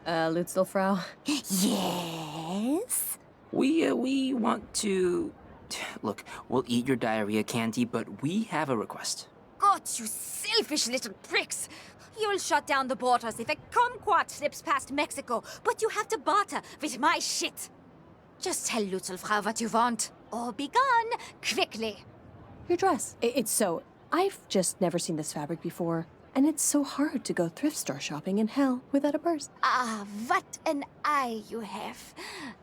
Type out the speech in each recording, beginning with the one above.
Lutzelfrau? Yes? We want to... Look, we'll eat your diarrhea candy, but we have a request. God, you selfish little pricks! You'll shut down the borders if a kumquat slips past Mexico, but you have to barter with my shit. Just tell Lutzelfrau what you want, or be gone, quickly. Your dress. It's so... I've just never seen this fabric before, and it's so hard to go thrift store shopping in hell without a purse. Ah, what an eye you have.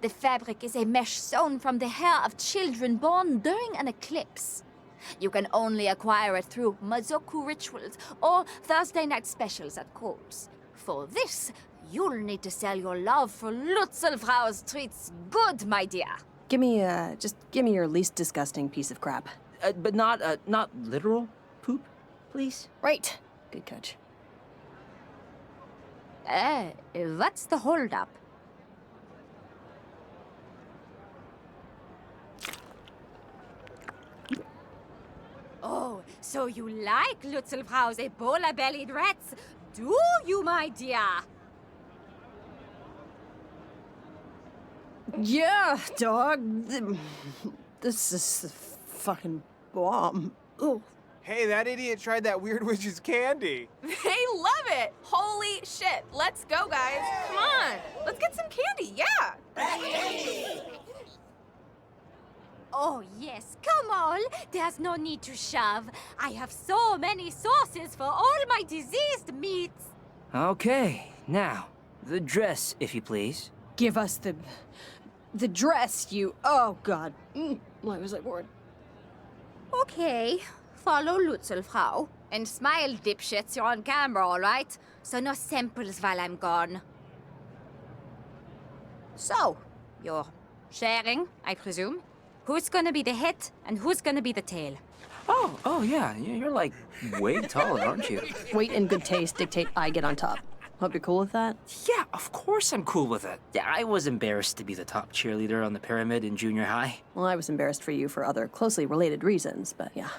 The fabric is a mesh sewn from the hair of children born during an eclipse. You can only acquire it through Mazoku rituals or Thursday night specials at Kohl's. For this, you'll need to sell your love for Lutzelfrau's treats good, my dear. Just give me your least disgusting piece of crap. But not literal poop, please? Right. Good catch. What's the holdup? Oh, so you like Lutzelfrau's Ebola-bellied rats, do you, my dear? Yeah, dog. This is a fucking bomb. Ugh. Hey, that idiot tried that weird witch's candy. They love it! Holy shit. Let's go, guys. Come on. Let's get some candy, yeah! Oh, yes, come on. There's no need to shove. I have so many sauces for all my diseased meats. Okay, now, the dress, if you please. Give us the dress, you... Oh, God. Why was I bored? Okay, follow Lutzelfrau. And smile, dipshits, you're on camera, all right? So no samples while I'm gone. So, you're sharing, I presume? Who's gonna be the head and who's gonna be the tail? Oh, yeah, you're like way taller, aren't you? Weight and good taste dictate I get on top. Hope you're cool with that? Yeah, of course I'm cool with it. Yeah, I was embarrassed to be the top cheerleader on the pyramid in junior high. Well, I was embarrassed for you for other closely related reasons, but yeah.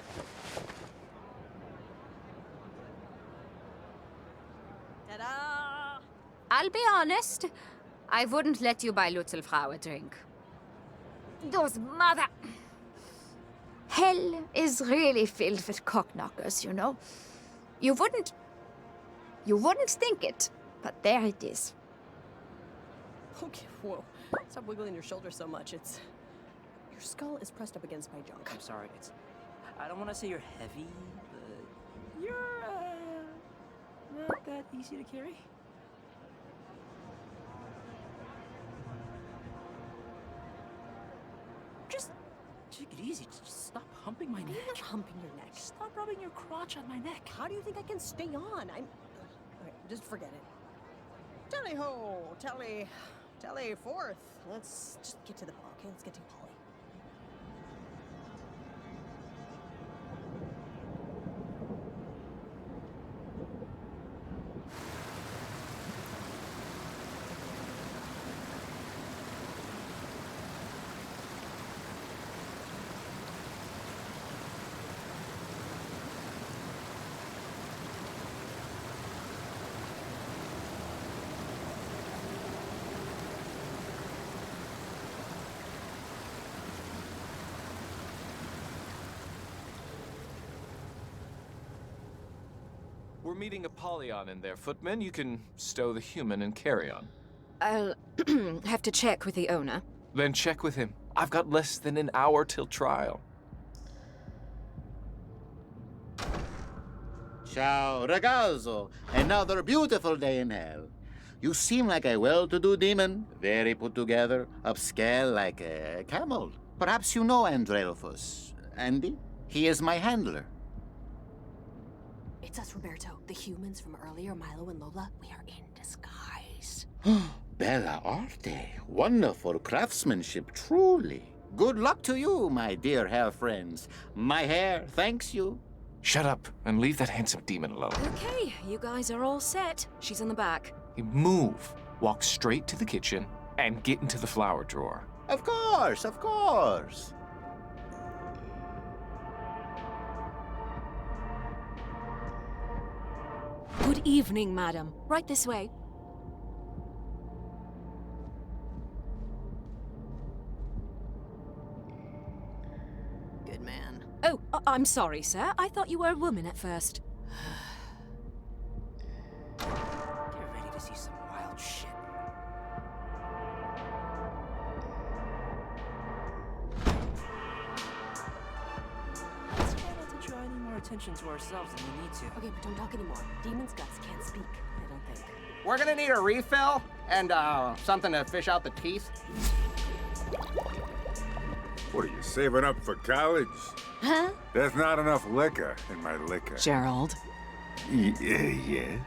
Ta-da! I'll be honest, I wouldn't let you buy Lutzelfrau a drink. Those mother... Hell is really filled with cockknockers, you know. You wouldn't think it, but there it is. Okay, whoa. Stop wiggling your shoulder so much. Your skull is pressed up against my junk. I'm sorry, I don't want to say you're heavy, but you're, not that easy to carry. Just take it easy. Just stop humping my neck. I'm not humping your neck. Stop rubbing your crotch on my neck. How do you think I can stay on? Alright, just forget it. Tally-ho! Tally forth. Let's just get to the ball, okay? Let's get to Polly. We're meeting Apollyon in there, footman. You can stow the human and carry on. I'll have to check with the owner. Then check with him. I've got less than an hour till trial. Ciao, ragazzo. Another beautiful day in hell. You seem like a well-to-do demon, very put together, upscale like a camel. Perhaps you know Andrelphus. Andy? He is my handler. It's us, Roberto. The humans from earlier, Milo and Lola. We are in disguise. Bella arte. Wonderful craftsmanship, truly. Good luck to you, my dear hair friends. My hair thanks you. Shut up and leave that handsome demon alone. Okay, you guys are all set. She's in the back. You move, walk straight to the kitchen, and get into the flower drawer. Of course, of course. Good evening, madam. Right this way. I'm sorry, sir. I thought you were a woman at first. Get ready to see some wild shit. Let's try not to draw any more attention to ourselves than we need to. Okay, but don't talk anymore. Demon's guts can't speak, I don't think. We're gonna need a refill and something to fish out the teeth. What are you saving up for college? Huh? There's not enough liquor in my liquor. Gerald, Yes.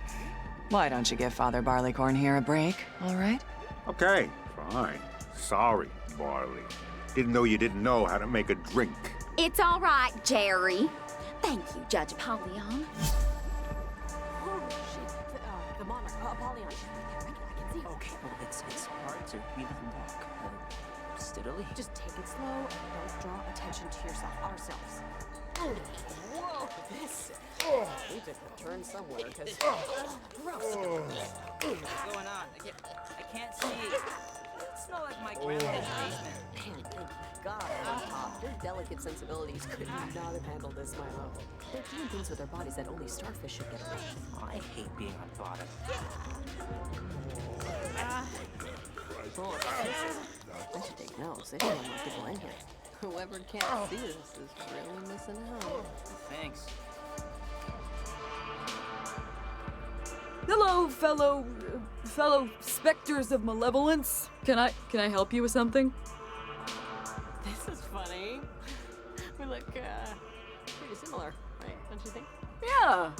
why don't you give Father Barleycorn here a break, all right? Okay, fine. Sorry, Barley. Didn't know you didn't know how to make a drink. It's all right, Jerry. Thank you, Judge Apollyon. Oh, shit. The monarch, Apollyon. I can see it. Okay, well, it's hard to really walk. Steadily. Just take it slow and don't draw attention to yourself, ourselves. Oh, whoa, this. Oh, we took a turn somewhere, because. Gross. What's going on? I can't see. It's not like my grandma's basement. Man, thank God on top. Their delicate sensibilities could not have handled this, my love. They're doing things with their bodies that only starfish should get away. I hate being on bottom. I should take notes. They don't want people in here. Whoever can't see this is really missing out. Thanks. Hello, fellow specters of malevolence. Can I help you with something? This is funny. We look pretty similar, right? Don't you think? Yeah,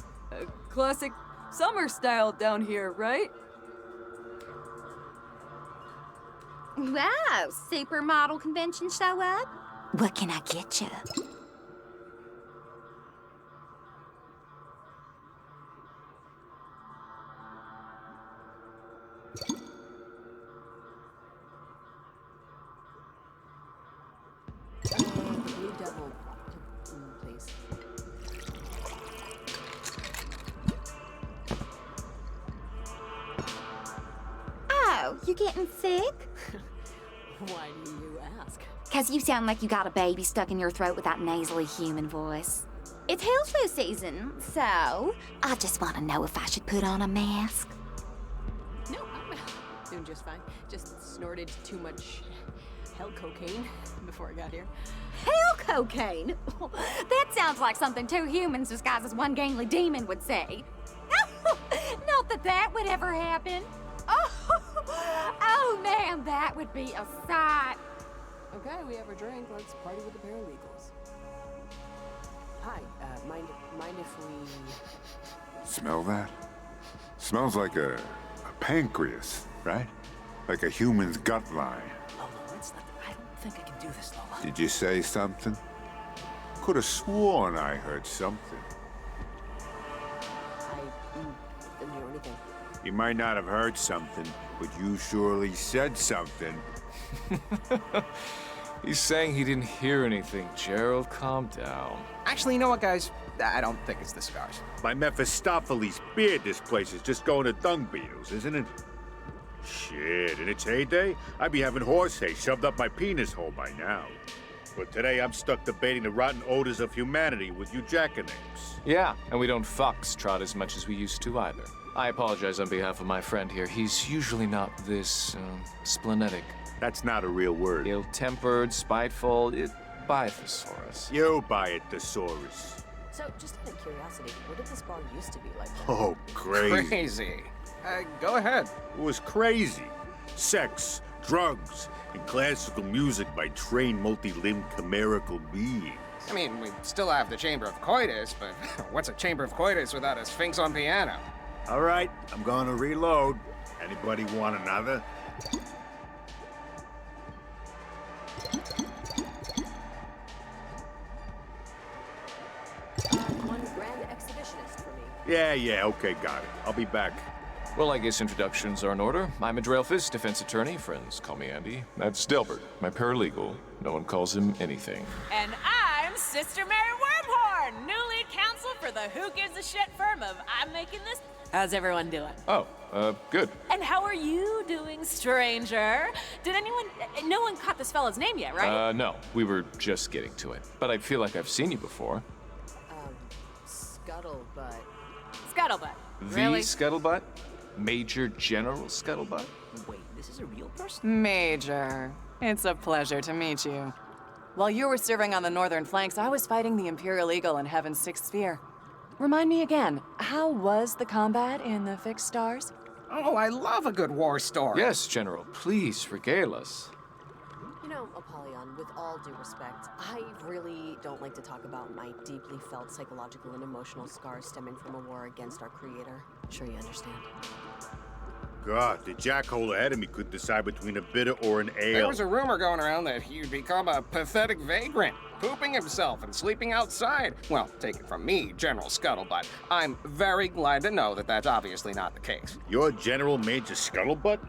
classic summer style down here, right? Wow, supermodel convention show up? What can I get you? Blue Devil, please. Oh, you getting sick? Why do you ask? 'Cause you sound like you got a baby stuck in your throat with that nasally human voice. It's hail flu season, so I just want to know if I should put on a mask. No, I'm doing just fine. Just snorted too much hell cocaine before I got here. Hell cocaine? That sounds like something two humans disguised as one gangly demon would say. Not that that would ever happen. Oh man, that would be a sight. Okay, we have a drink. Let's party with the paralegals. Hi, mind if we... Smell that? Smells like a pancreas, right? Like a human's gut line. Lola, let's not. I don't think I can do this, Lola. Did you say something? Could have sworn I heard something. I didn't hear anything. You might not have heard something, but you surely said something. He's saying he didn't hear anything. Gerald, calm down. Actually, you know what, guys? I don't think it's the cigars. By Mephistopheles' beard, this place is just going to dung beetles, isn't it? Shit, in its heyday, I'd be having horse hay shoved up my penis hole by now. But today, I'm stuck debating the rotten odors of humanity with you jackanapes. Yeah, and we don't foxtrot as much as we used to either. I apologize on behalf of my friend here. He's usually not this, splenetic. That's not a real word. Ill-tempered, spiteful, Biathosaurus. You buy it, thesaurus. So, just out of curiosity, what did this bar used to be like? Oh, crazy. Crazy. Go ahead. It was crazy. Sex, drugs, and classical music by trained multi-limbed chimerical beings. I mean, we still have the Chamber of Coitus, but what's a Chamber of Coitus without a Sphinx on piano? All right, I'm gonna reload. Anybody want another? One grand exhibitionist for me. Yeah, okay, got it. I'll be back. Well, I guess introductions are in order. I'm a Drelphus, defense attorney. Friends call me Andy. That's Delbert, my paralegal. No one calls him anything. And I'm Sister Mary Wormhorn, new lead counsel for the Who Gives a Shit firm of I'm Making This. How's everyone doing? Oh, Good. And how are you doing, stranger? No one caught this fella's name yet, right? No. We were just getting to it. But I feel like I've seen you before. Scuttlebutt. Scuttlebutt. The Really? Scuttlebutt? Major General Scuttlebutt? Wait, this is a real person? Major, it's a pleasure to meet you. While you were serving on the northern flanks, I was fighting the Imperial Eagle in Heaven's Sixth Sphere. Remind me again, how was the combat in the Fixed Stars? Oh, I love a good war story. Yes, General. Please regale us. You know, Apollyon, with all due respect, I really don't like to talk about my deeply felt psychological and emotional scars stemming from a war against our creator. Sure you understand. God, the jackhole ahead of me could decide between a bitter or an ale. There was a rumor going around that he'd become a pathetic vagrant, pooping himself and sleeping outside. Well, take it from me, General Scuttlebutt. I'm very glad to know that that's obviously not the case. You're General Major Scuttlebutt?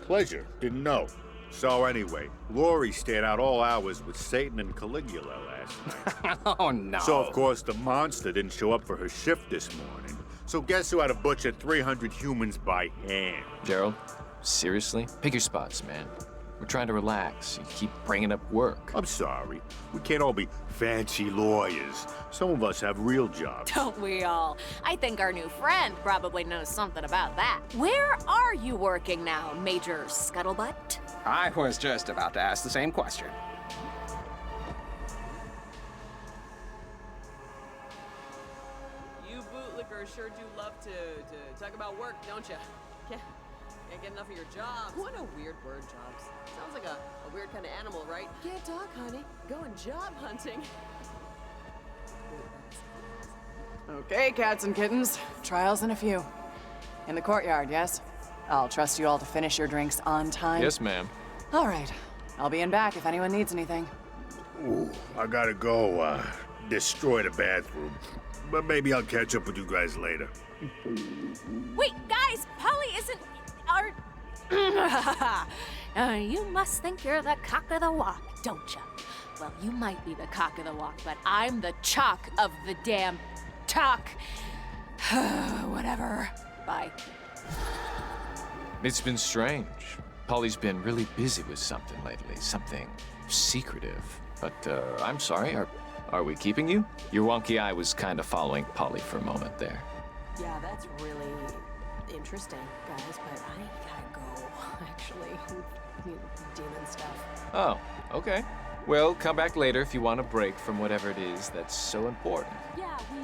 Pleasure. Didn't know. So anyway, Lori stayed out all hours with Satan and Caligula last night. Oh, no. So, of course, the monster didn't show up for her shift this morning. So guess who had to butcher 300 humans by hand? Gerald, seriously? Pick your spots, man. We're trying to relax. You keep bringing up work. I'm sorry. We can't all be fancy lawyers. Some of us have real jobs. Don't we all? I think our new friend probably knows something about that. Where are you working now, Major Scuttlebutt? I was just about to ask the same question. You bootlickers sure do love to talk about work, don't you? Can't get enough of your jobs. What a weird word, jobs. Sounds like a weird kind of animal, right? Can't talk, honey. Going job hunting. Okay, cats and kittens. Trials in a few. In the courtyard, yes? I'll trust you all to finish your drinks on time. Yes, ma'am. All right. I'll be in back if anyone needs anything. Ooh, I gotta go, destroy the bathroom. But maybe I'll catch up with you guys later. Wait, guys, Polly isn't our... you must think you're the cock of the walk, don't you? Well, you might be the cock of the walk, but I'm the chalk of the damn talk. Whatever. Bye. It's been strange. Polly's been really busy with something lately, something secretive. But, I'm sorry, are we keeping you? Your wonky eye was kind of following Polly for a moment there. Yeah, that's really interesting, guys, but I gotta go, actually. Demon stuff. Oh, okay. Well, come back later if you want a break from whatever it is that's so important. Yeah, we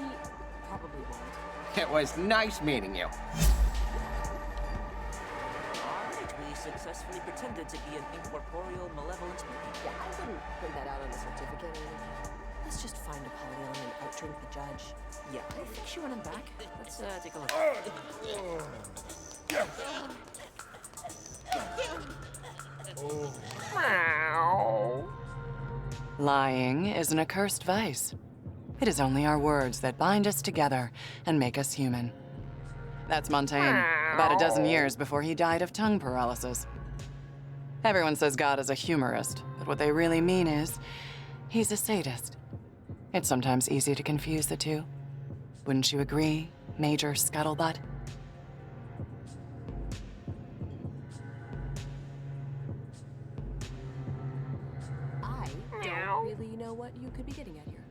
probably won't. It was nice meeting you. Alright, we successfully pretended to be an incorporeal malevolent being. Yeah, I wouldn't print that out on a certificate or anything. Let's just find Apollyon and outdrink the judge. Yeah, I think she running back. Let's take a look. Lying is an accursed vice. It is only our words that bind us together and make us human. That's Montaigne, about a dozen years before he died of tongue paralysis. Everyone says God is a humorist, but what they really mean is he's a sadist. It's sometimes easy to confuse the two. Wouldn't you agree, Major Scuttlebutt? I don't really know what you could be getting at here.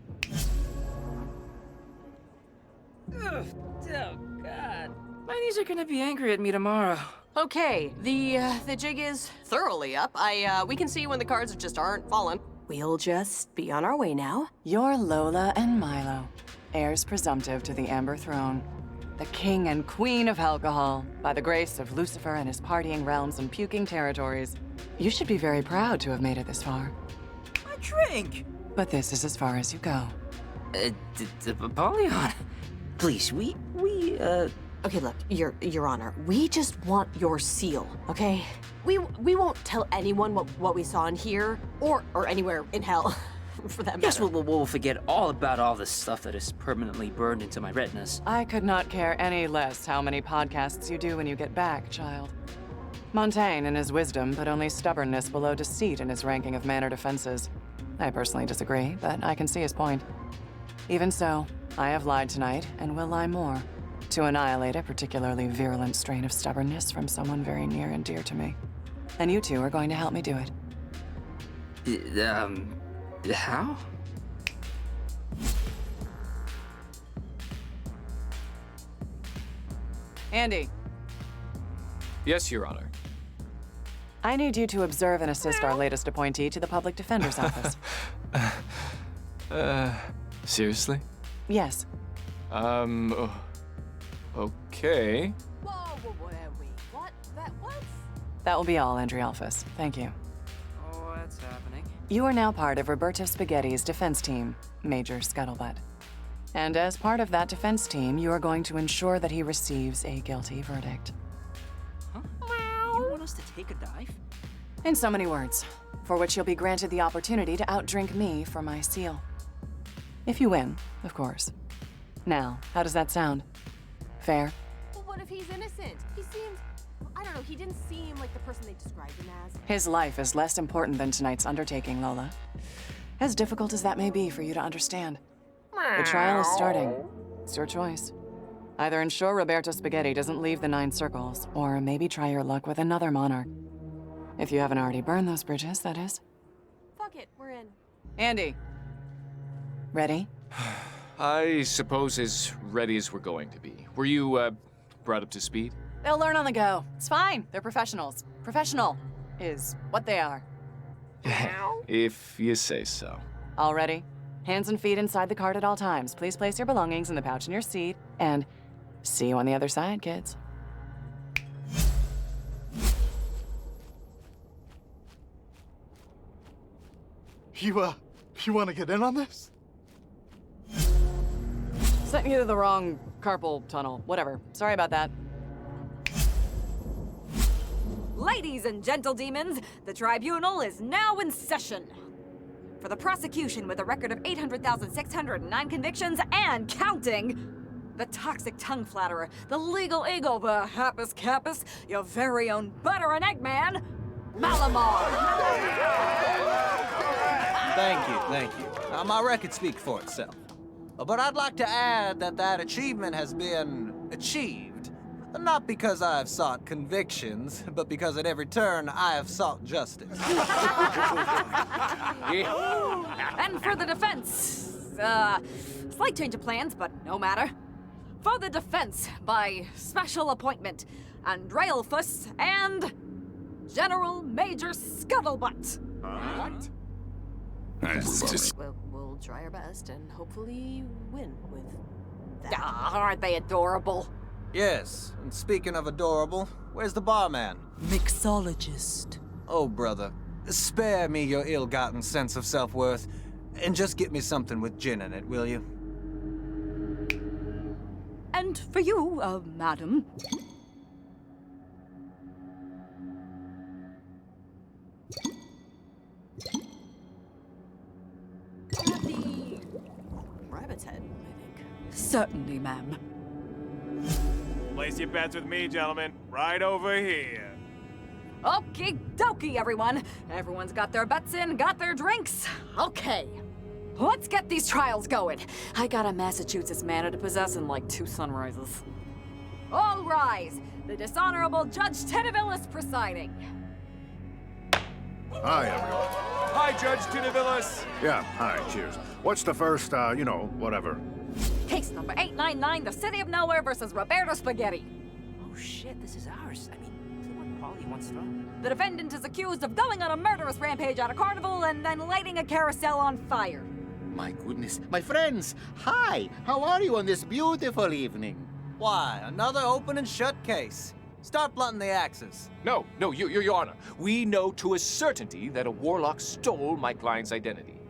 Ugh, oh, God. My knees are gonna be angry at me tomorrow. Okay, the jig is thoroughly up. We can see when the cards just aren't falling. We'll just be on our way now. You're Lola and Milo, heirs presumptive to the Amber Throne. The king and queen of alcohol, by the grace of Lucifer and his partying realms and puking territories. You should be very proud to have made it this far. I drink! But this is as far as you go. Apollyon, please, we. Okay, look, Your Honor, we just want your seal, okay? We won't tell anyone what we saw in here, or anywhere in hell, for that matter. Yes, we'll forget all about all the stuff that is permanently burned into my retinas. I could not care any less how many podcasts you do when you get back, child. Montaigne in his wisdom, but only stubbornness below deceit in his ranking of mannered offenses. I personally disagree, but I can see his point. Even so, I have lied tonight, and will lie more. to annihilate a particularly virulent strain of stubbornness from someone very near and dear to me. And you two are going to help me do it. How? Andy, Yes, Your Honor. I need you to observe and assist our latest appointee to the Public Defender's Office. Seriously? Yes. Okay. What? What? That will be all, Andrialphus. Thank you. What's happening? You are now part of Roberto Spaghetti's defense team, Major Scuttlebutt. And as part of that defense team, you are going to ensure that he receives a guilty verdict. Huh? You want us to take a dive? In so many words, for which you'll be granted the opportunity to outdrink me for my seal. If you win, of course. Now, how does that sound? Fair? Well, what if he's innocent? He seemed... I don't know, he didn't seem like the person they described him as. His life is less important than tonight's undertaking, Lola. As difficult as that may be for you to understand. The trial is starting. It's your choice. Either ensure Roberto Spaghetti doesn't leave the 9 circles, or maybe try your luck with another monarch. If you haven't already burned those bridges, that is. Fuck it, we're in. Andy. Ready? I suppose as ready as we're going to be. Were you, brought up to speed? They'll learn on the go. It's fine. They're professionals. Professional is what they are. If you say so. All ready? Hands and feet inside the cart at all times. Please place your belongings in the pouch in your seat. And see you on the other side, kids. You want to get in on this? Sent you to the wrong carpal tunnel. Whatever. Sorry about that. Ladies and gentle demons, the tribunal is now in session. For the prosecution with a record of 800,609 convictions and counting, the toxic tongue flatterer, the legal eagle, the happus capus, your very own butter and egg man, Malamar. Thank you. My record speaks for itself. But I'd like to add that achievement has been achieved, not because I have sought convictions, but because at every turn I have sought justice. And for the defense, slight change of plans, but no matter. For the defense, by special appointment, Andrealphus and General Major Scuttlebutt. What? We'll try our best and hopefully win with that. Aren't they adorable? Yes, and speaking of adorable, where's the barman? Mixologist. Oh, brother, spare me your ill-gotten sense of self-worth, and just get me something with gin in it, will you? And for you, madam. The rabbit's head, I think. Certainly, ma'am. Place your bets with me, gentlemen. Right over here. Okie dokie, everyone. Everyone's got their bets in, got their drinks. Okay. Let's get these trials going. I got a Massachusetts manor to possess in like 2 sunrises. All rise. The dishonorable Judge Teneville is presiding. Hi, everyone. Hi, Judge Tinavillas. Yeah, hi, cheers. What's the first, whatever? Case number 899, the City of Nowhere versus Roberto Spaghetti. Oh shit, this is ours. I mean, is it what Polly wants thrown? The defendant is accused of going on a murderous rampage at a carnival and then lighting a carousel on fire. My goodness. My friends, hi. How are you on this beautiful evening? Why, another open and shut case. Start blunting the axes. No, Your Honor. We know to a certainty that a warlock stole my client's identity,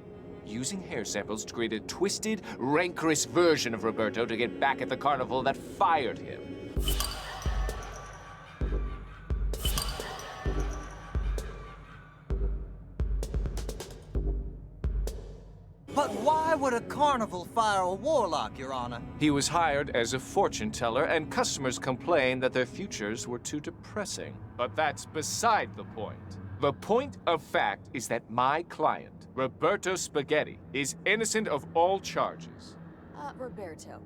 using hair samples to create a twisted, rancorous version of Roberto to get back at the carnival that fired him. But why would a carnival fire a warlock, Your Honor? He was hired as a fortune teller, and customers complained that their futures were too depressing. But that's beside the point. The point of fact is that my client, Roberto Spaghetti, is innocent of all charges. Roberto,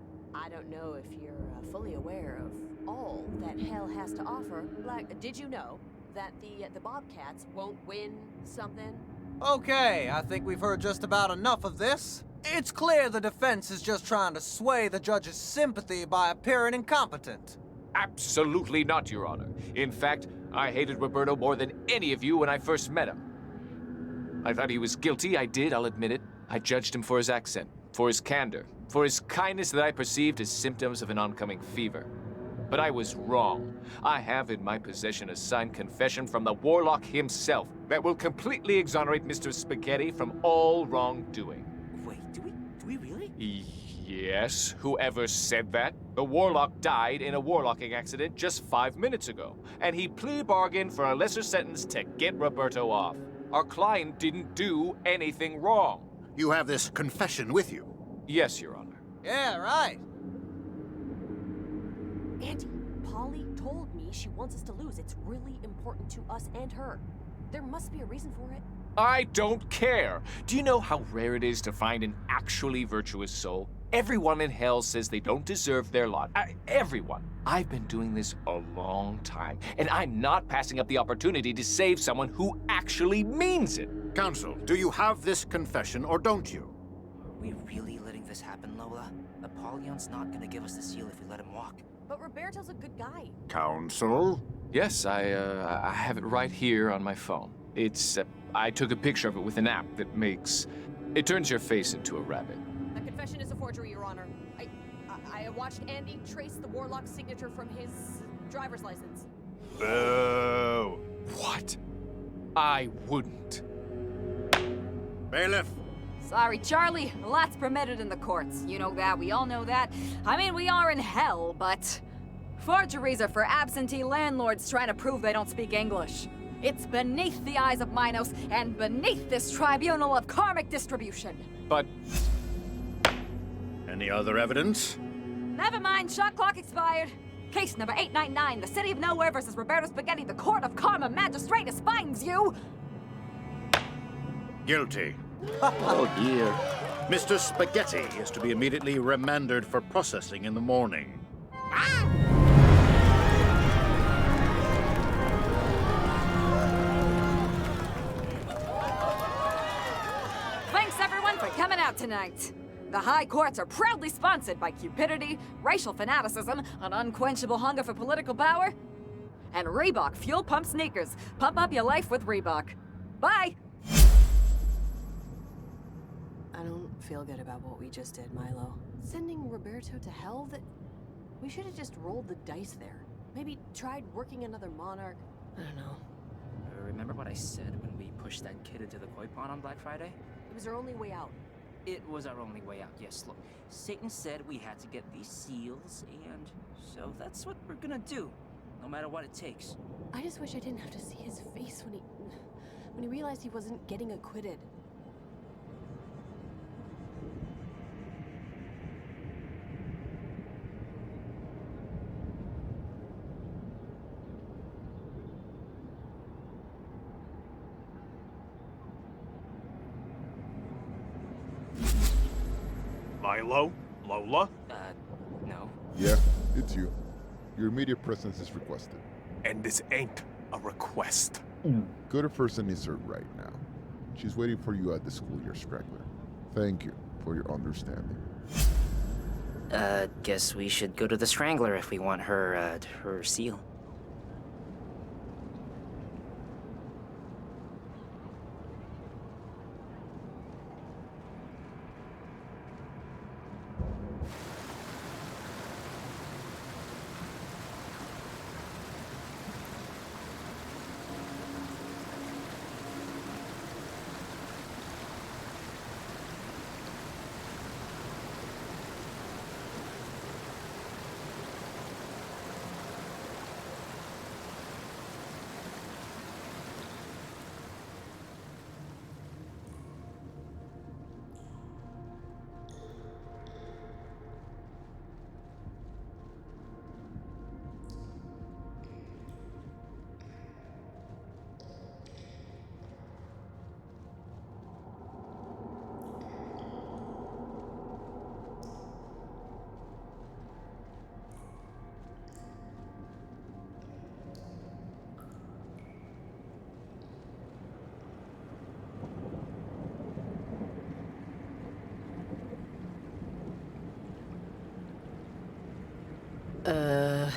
I don't know if you're fully aware of all that hell has to offer. Like, did you know that the Bobcats won't win something? Okay, I think we've heard just about enough of this. It's clear the defense is just trying to sway the judge's sympathy by appearing incompetent. Absolutely not, Your Honor. In fact, I hated Roberto more than any of you when I first met him. I thought he was guilty, I did, I'll admit it. I judged him for his accent, for his candor, for his kindness that I perceived as symptoms of an oncoming fever. But I was wrong. I have in my possession a signed confession from the Warlock himself that will completely exonerate Mr. Spaghetti from all wrongdoing. Wait, do we really? Yes, whoever said that? The Warlock died in a warlocking accident just 5 minutes ago, and he plea bargained for a lesser sentence to get Roberto off. Our client didn't do anything wrong. You have this confession with you? Yes, Your Honor. Yeah, right. Andy, Polly told me she wants us to lose. It's really important to us and her. There must be a reason for it. I don't care. Do you know how rare it is to find an actually virtuous soul? Everyone in hell says they don't deserve their lot. Everyone. I've been doing this a long time, and I'm not passing up the opportunity to save someone who actually means it. Counsel, do you have this confession or don't you? Are we really letting this happen, Lola? Apollyon's not gonna give us the seal if we let him walk. But Roberto's a good guy. Counsel? Yes, I have it right here on my phone. It's, I took a picture of it with an app that makes... It turns your face into a rabbit. The confession is a forgery, Your Honor. I watched Andy trace the Warlock's signature from his driver's license. Boo! What? I wouldn't. Bailiff! Sorry, Charlie. A lot's permitted in the courts. You know that. We all know that. I mean, we are in hell, but... Forgeries are for absentee landlords trying to prove they don't speak English. It's beneath the eyes of Minos and beneath this tribunal of karmic distribution. But... Any other evidence? Never mind, shot clock expired. Case number 899, the City of Nowhere versus Roberto Spaghetti, the Court of Karma Magistratus finds you... Guilty. Oh dear. Mr. Spaghetti is to be immediately remanded for processing in the morning. Thanks everyone for coming out tonight. The high courts are proudly sponsored by cupidity, racial fanaticism, an unquenchable hunger for political power, and Reebok Fuel Pump Sneakers. Pump up your life with Reebok. Bye! I don't feel good about what we just did, Milo. Sending Roberto to hell? We should have just rolled the dice there. Maybe tried working another monarch. I don't know. Remember what I said when we pushed that kid into the koi pond on Black Friday? It was our only way out. It was our only way out, yes. Look, Satan said we had to get these seals, and so that's what we're gonna do, no matter what it takes. I just wish I didn't have to see his face when he realized he wasn't getting acquitted. Milo? Lola? No. Yeah, it's you. Your immediate presence is requested. And this ain't a request. Go to First and Insert right now. She's waiting for you at the schoolyard straggler. Thank you for your understanding. Guess we should go to the Strangler if we want her, her seal. Whoa!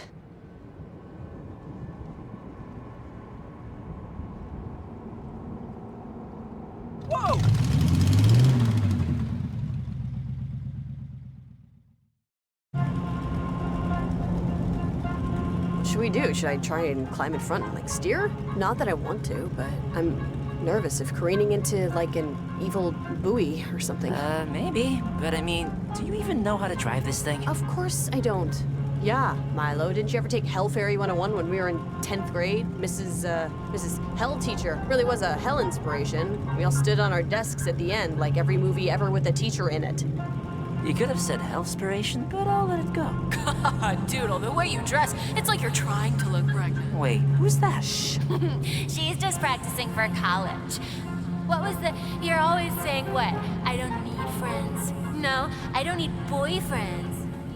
What should we do? Should I try and climb in front and, like, steer? Not that I want to, but I'm nervous of careening into, like, an evil buoy or something. Maybe. But I mean, do you even know how to drive this thing? Of course I don't. Yeah, Milo, didn't you ever take Hell Fairy 101 when we were in 10th grade? Mrs. Hell Teacher really was a hell inspiration. We all stood on our desks at the end, like every movie ever with a teacher in it. You could have said Hellspiration, but I'll let it go. God, Doodle, the way you dress, it's like you're trying to look pregnant. Wait, who's that? Shh. She's just practicing for college. What was the... You're always saying what? I don't need friends. No, I don't need boyfriends.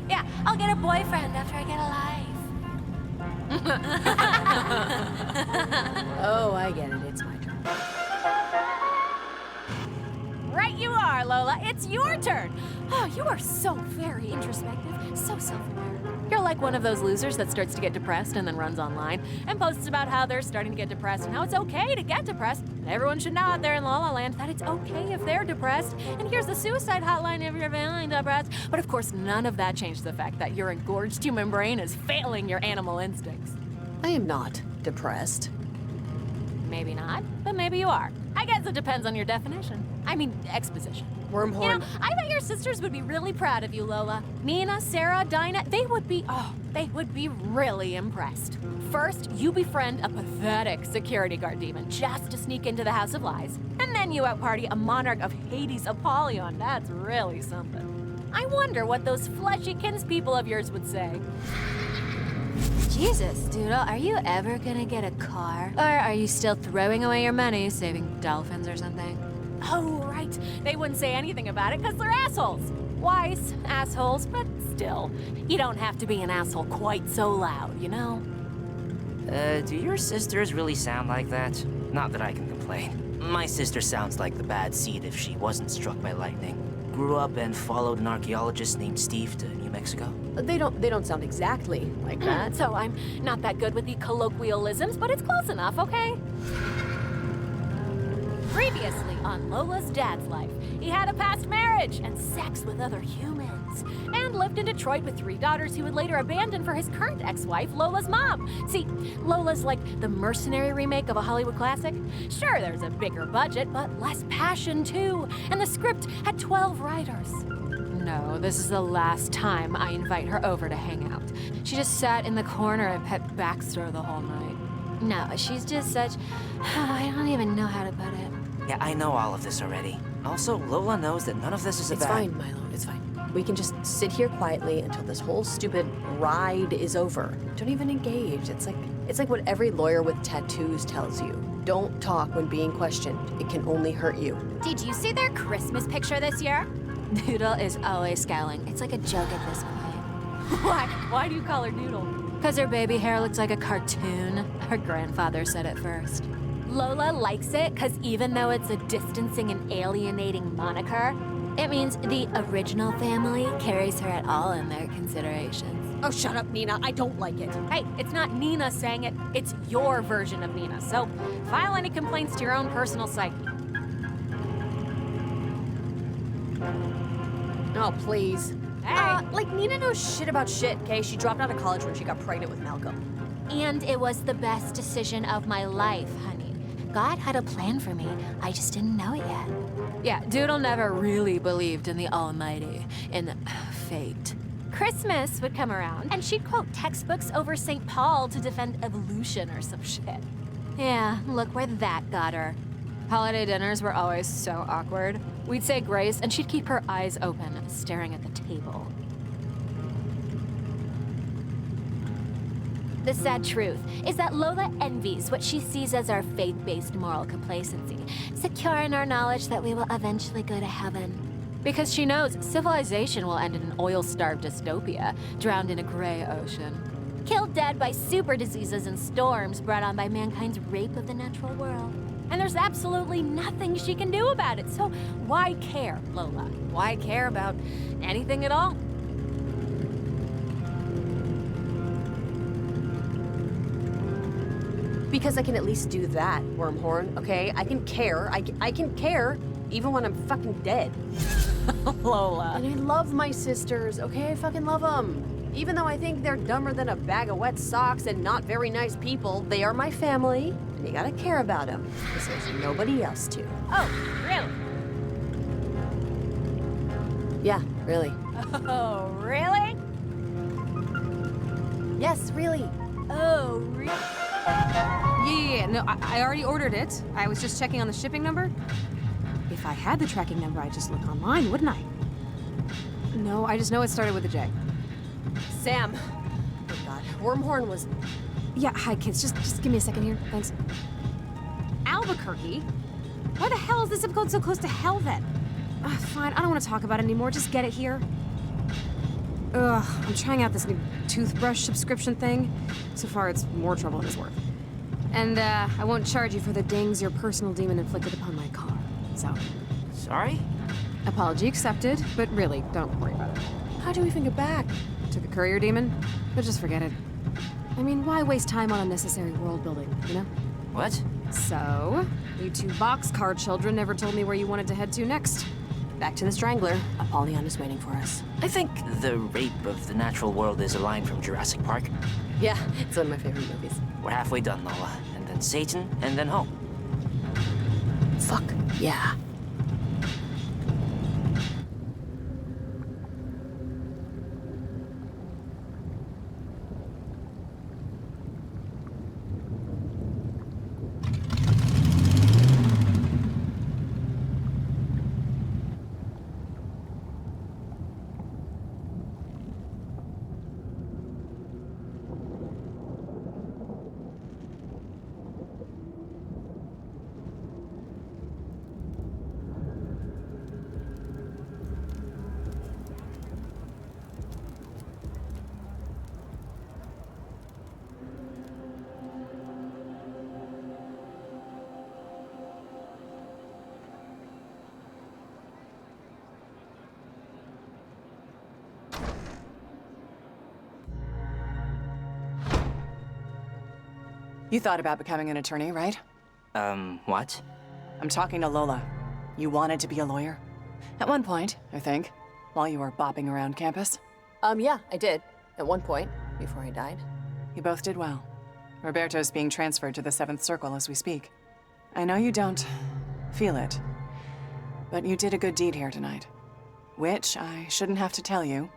Yeah, I'll get a boyfriend after I get a life. Oh, I get it. It's my turn. Right you are, Lola. It's your turn. Oh, you are so very introspective, so self-aware. You're like one of those losers that starts to get depressed and then runs online and posts about how they're starting to get depressed and how it's okay to get depressed. And everyone should know out there in La La Land that it's okay if they're depressed. And here's the suicide hotline if you're feeling depressed. But of course, none of that changed the fact that your engorged human brain is failing your animal instincts. I am not depressed. Maybe not, but maybe you are. I guess it depends on your definition. I mean, exposition. Wormhorn. You know, I bet your sisters would be really proud of you, Lola. Nina, Sarah, Dinah, they would be really impressed. First, you befriend a pathetic security guard demon just to sneak into the House of Lies. And then you outparty a monarch of Hades, Apollyon. That's really something. I wonder what those fleshy kinspeople of yours would say. Jesus, Doodle, are you ever gonna get a car? Or are you still throwing away your money saving dolphins or something? Oh, right. They wouldn't say anything about it because they're assholes. Wise assholes, but still. You don't have to be an asshole quite so loud, you know? Do your sisters really sound like that? Not that I can complain. My sister sounds like the bad seed if she wasn't struck by lightning. Grew up and followed an archaeologist named Steve to New Mexico. They don't sound exactly like that. So I'm not that good with the colloquialisms, but it's close enough, okay? Previously on Lola's dad's life, he had a past marriage and sex with other humans, and lived in Detroit with 3 daughters he would later abandon for his current ex-wife, Lola's mom. See, Lola's like the Mercenary remake of a Hollywood classic. Sure, there's a bigger budget, but less passion too, and the script had 12 writers. No, this is the last time I invite her over to hang out. She just sat in the corner and pet Baxter the whole night. No, she's just such... I don't even know how to put it. Yeah, I know all of this already. Also, Lola knows that none of this is It's fine, Milo. It's fine. We can just sit here quietly until this whole stupid ride is over. Don't even engage. It's like what every lawyer with tattoos tells you. Don't talk when being questioned. It can only hurt you. Did you see their Christmas picture this year? Doodle is always scowling. It's like a joke at this point. Why? Why do you call her Doodle? Because her baby hair looks like a cartoon. Her grandfather said it first. Lola likes it because even though it's a distancing and alienating moniker, it means the original family carries her at all in their considerations. Oh, shut up, Nina. I don't like it. Hey, it's not Nina saying it. It's your version of Nina. So file any complaints to your own personal psyche. Oh, please. Hey. Like, Nina knows shit about shit, okay? She dropped out of college when she got pregnant with Malcolm. And it was the best decision of my life, honey. God had a plan for me. I just didn't know it yet. Yeah, Doodle never really believed in the Almighty, in fate. Christmas would come around, and she'd quote textbooks over St. Paul to defend evolution or some shit. Yeah, look where that got her. Holiday dinners were always so awkward. We'd say grace, and she'd keep her eyes open, staring at the table. The sad truth is that Lola envies what she sees as our faith-based moral complacency, secure in our knowledge that we will eventually go to heaven. Because she knows civilization will end in an oil-starved dystopia, drowned in a gray ocean. Killed dead by super diseases and storms brought on by mankind's rape of the natural world. And there's absolutely nothing she can do about it, so why care, Lola? Why care about anything at all? Because I can at least do that, Wormhorn, okay? I can care. I can care even when I'm fucking dead. Lola. And I love my sisters, okay? I fucking love them. Even though I think they're dumber than a bag of wet socks and not very nice people, they are my family, and you gotta care about them, because there's nobody else to. Oh, really? Yeah, really. Oh, really? Yes, really. Oh, really? Yeah, no, I already ordered it. I was just checking on the shipping number. If I had the tracking number, I'd just look online, wouldn't I? No, I just know it started with a J. Sam. Oh God, Wormhorn was... Yeah, hi kids, just give me a second here, thanks. Albuquerque? Why the hell is the zip code so close to hell then? Fine, I don't want to talk about it anymore, just get it here. Ugh, I'm trying out this new toothbrush subscription thing. So far, it's more trouble than it's worth. And, I won't charge you for the dings your personal demon inflicted upon my car. So... Sorry? Apology accepted, but really, don't worry about it. How do we even get back? To the courier demon? But just forget it. I mean, why waste time on unnecessary world building, you know? What? So, you two boxcar children never told me where you wanted to head to next. Back to the Strangler. Apollyon is waiting for us. I think the rape of the natural world is a line from Jurassic Park. Yeah, it's one of my favorite movies. We're halfway done, Lola. And then Satan, and then home. Fuck, yeah. You thought about becoming an attorney, right? What? I'm talking to Lola. You wanted to be a lawyer? At one point, I think, while you were bopping around campus. Yeah, I did. At one point, before I died. You both did well. Roberto's being transferred to the 7th Circle as we speak. I know you don't feel it, but you did a good deed here tonight. Which, I shouldn't have to tell you,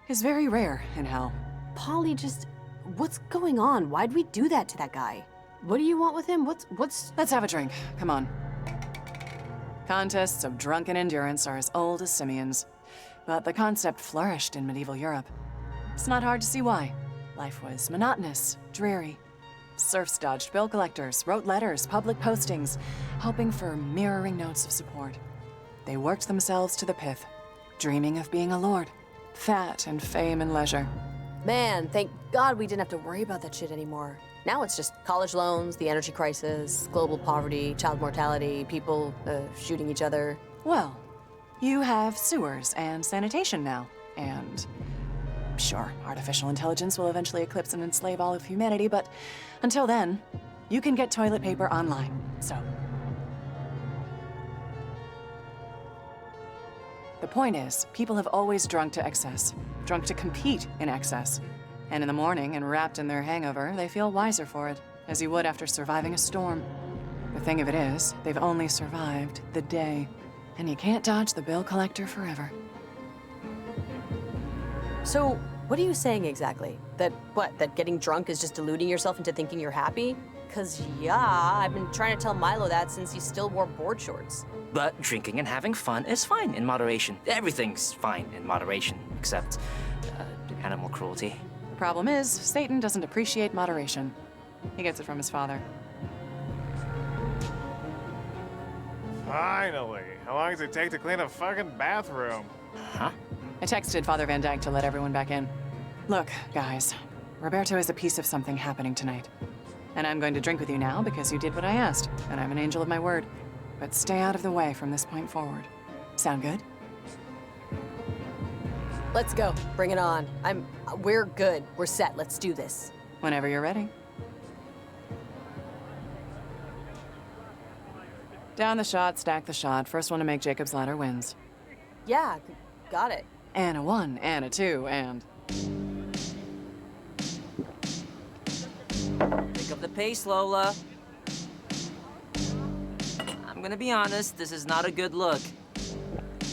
is very rare in hell. Polly, just... What's going on? Why'd we do that to that guy? What do you want with him? What's... Let's have a drink. Come on. Contests of drunken endurance are as old as simians, but the concept flourished in medieval Europe. It's not hard to see why. Life was monotonous, dreary. Serfs dodged bill collectors, wrote letters, public postings, hoping for mirroring notes of support. They worked themselves to the pith, dreaming of being a lord, fat and fame and leisure. Man, thank God we didn't have to worry about that shit anymore. Now it's just college loans, the energy crisis, global poverty, child mortality, people shooting each other. Well, you have sewers and sanitation now, and sure, artificial intelligence will eventually eclipse and enslave all of humanity, but until then, you can get toilet paper online, so. The point is, people have always drunk to excess, drunk to compete in excess. And in the morning, and wrapped in their hangover, they feel wiser for it, as you would after surviving a storm. The thing of it is, they've only survived the day, and you can't dodge the bill collector forever. So, what are you saying exactly? That what, that getting drunk is just deluding yourself into thinking you're happy? 'Cause yeah, I've been trying to tell Milo that since he still wore board shorts. But drinking and having fun is fine in moderation. Everything's fine in moderation, except animal cruelty. The problem is, Satan doesn't appreciate moderation. He gets it from his father. Finally! How long does it take to clean a fucking bathroom? Huh? I texted Father Van Dyke to let everyone back in. Look, guys, Roberto is a piece of something happening tonight. And I'm going to drink with you now because you did what I asked, and I'm an angel of my word. But stay out of the way from this point forward. Sound good? Let's go. Bring it on. We're good. We're set. Let's do this. Whenever you're ready. Down the shot, stack the shot. First one to make Jacob's ladder wins. Yeah, got it. And a 1, and a 2, and... Pick up the pace, Lola. I'm gonna be honest, this is not a good look.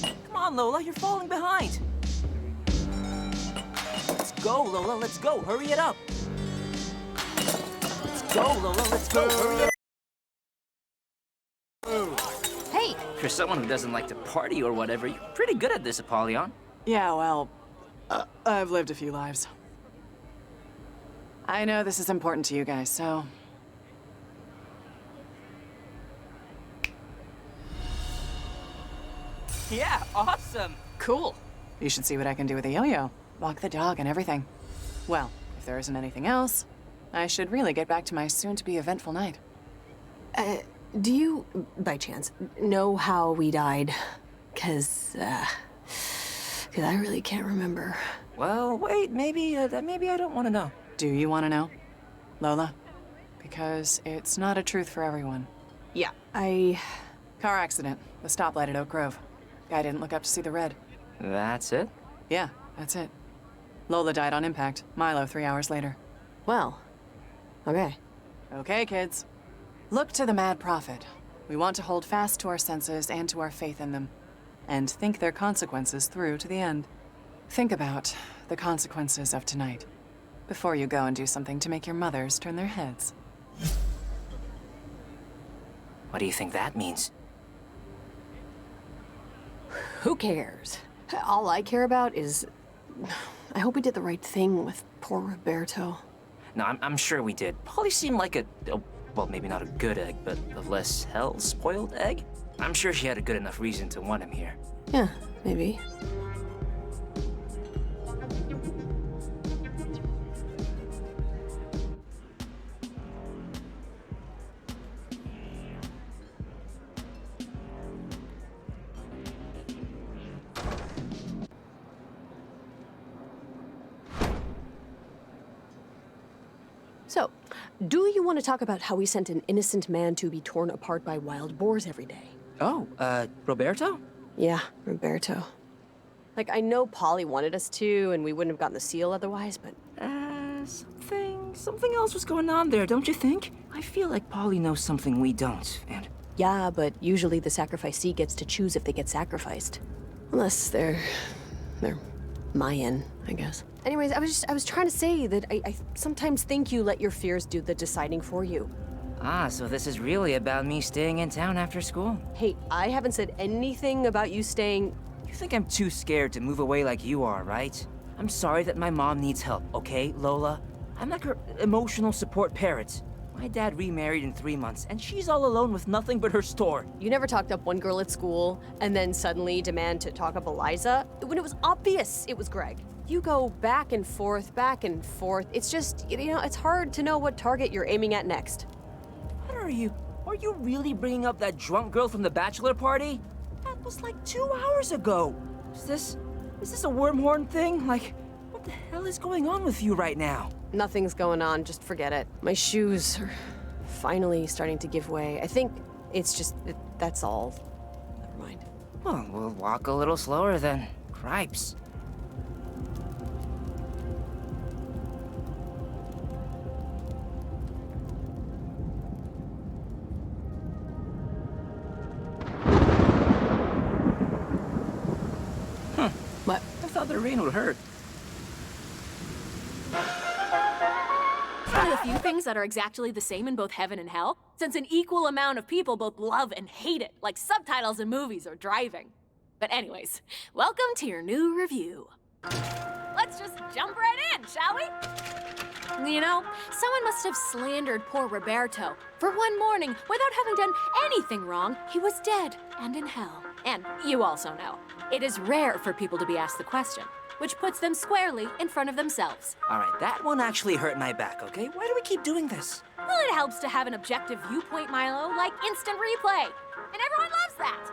Come on, Lola, you're falling behind. Let's go, Lola, let's go. Hurry it up. Let's go, Lola, let's go. Hurry it up. Hey! For someone who doesn't like to party or whatever, you're pretty good at this, Apollyon. Yeah, well, I've lived a few lives. I know this is important to you guys, so... Yeah, awesome. Cool. You should see what I can do with a yo-yo. Walk the dog and everything. Well, if there isn't anything else, I should really get back to my soon-to-be eventful night. Do you, by chance, know how we died? 'Cause I really can't remember. Well, wait, maybe I don't want to know. Do you want to know, Lola? Because it's not a truth for everyone. Yeah, Car accident. The stoplight at Oak Grove. Guy didn't look up to see the red. That's it? Yeah, that's it. Lola died on impact. Milo 3 hours later. Well, okay. Okay, kids. Look to the Mad Prophet. We want to hold fast to our senses and to our faith in them, and think their consequences through to the end. Think about the consequences of tonight, before you go and do something to make your mothers turn their heads. What do you think that means? Who cares? All I care about is... I hope we did the right thing with poor Roberto. No, I'm sure we did. Polly seemed like well, maybe not a good egg, but a less hell-spoiled egg? I'm sure she had a good enough reason to want him here. Yeah, maybe. So, do you want to talk about how we sent an innocent man to be torn apart by wild boars every day? Oh, Roberto? Yeah, Roberto. Like, I know Polly wanted us to, and we wouldn't have gotten the seal otherwise, but... Something else was going on there, don't you think? I feel like Polly knows something we don't, and... Yeah, but usually the sacrificee gets to choose if they get sacrificed. Unless they're Mayan, I guess. Anyways, I was trying to say that I sometimes think you let your fears do the deciding for you. Ah, so this is really about me staying in town after school? Hey, I haven't said anything about you staying... You think I'm too scared to move away like you are, right? I'm sorry that my mom needs help, okay, Lola? I'm like her emotional support parent. My dad remarried in 3 months, and she's all alone with nothing but her store. You never talked up one girl at school, and then suddenly demand to talk up Eliza, when it was obvious it was Greg. You go back and forth, It's just, you know, it's hard to know what target you're aiming at next. What are you? Are you really bringing up that drunk girl from the bachelor party? That was like 2 hours ago. Is this a wormhorn thing? Like, what the hell is going on with you right now? Nothing's going on, just forget it. My shoes are finally starting to give way. I think it's just, that's all. Never mind. Well, we'll walk a little slower then. Cripes. What? I thought the rain would hurt. One of the few things that are exactly the same in both heaven and hell, since an equal amount of people both love and hate it, like subtitles in movies or driving. But anyways, welcome to your new review. Let's just jump right in, shall we? You know, someone must have slandered poor Roberto. For one morning, without having done anything wrong, he was dead and in hell. And you also know, it is rare for people to be asked the question, which puts them squarely in front of themselves. All right, that one actually hurt my back, okay? Why do we keep doing this? Well, it helps to have an objective viewpoint, Milo, like instant replay. And everyone loves that.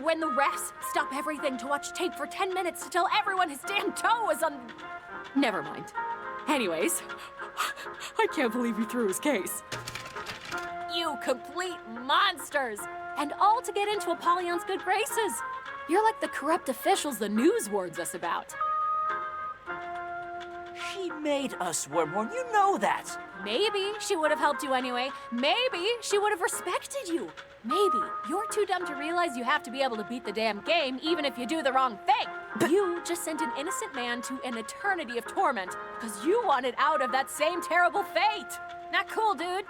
When the refs stop everything to watch tape for 10 minutes to tell everyone his damn toe is on... Never mind. Anyways, I can't believe he threw his case. You complete monsters! And all to get into Apollyon's good graces. You're like the corrupt officials the news warns us about. She made us Wormhorn, you know that. Maybe she would have helped you anyway. Maybe she would have respected you. Maybe you're too dumb to realize you have to be able to beat the damn game even if you do the wrong thing. You just sent an innocent man to an eternity of torment because you wanted out of that same terrible fate. Not cool, dude.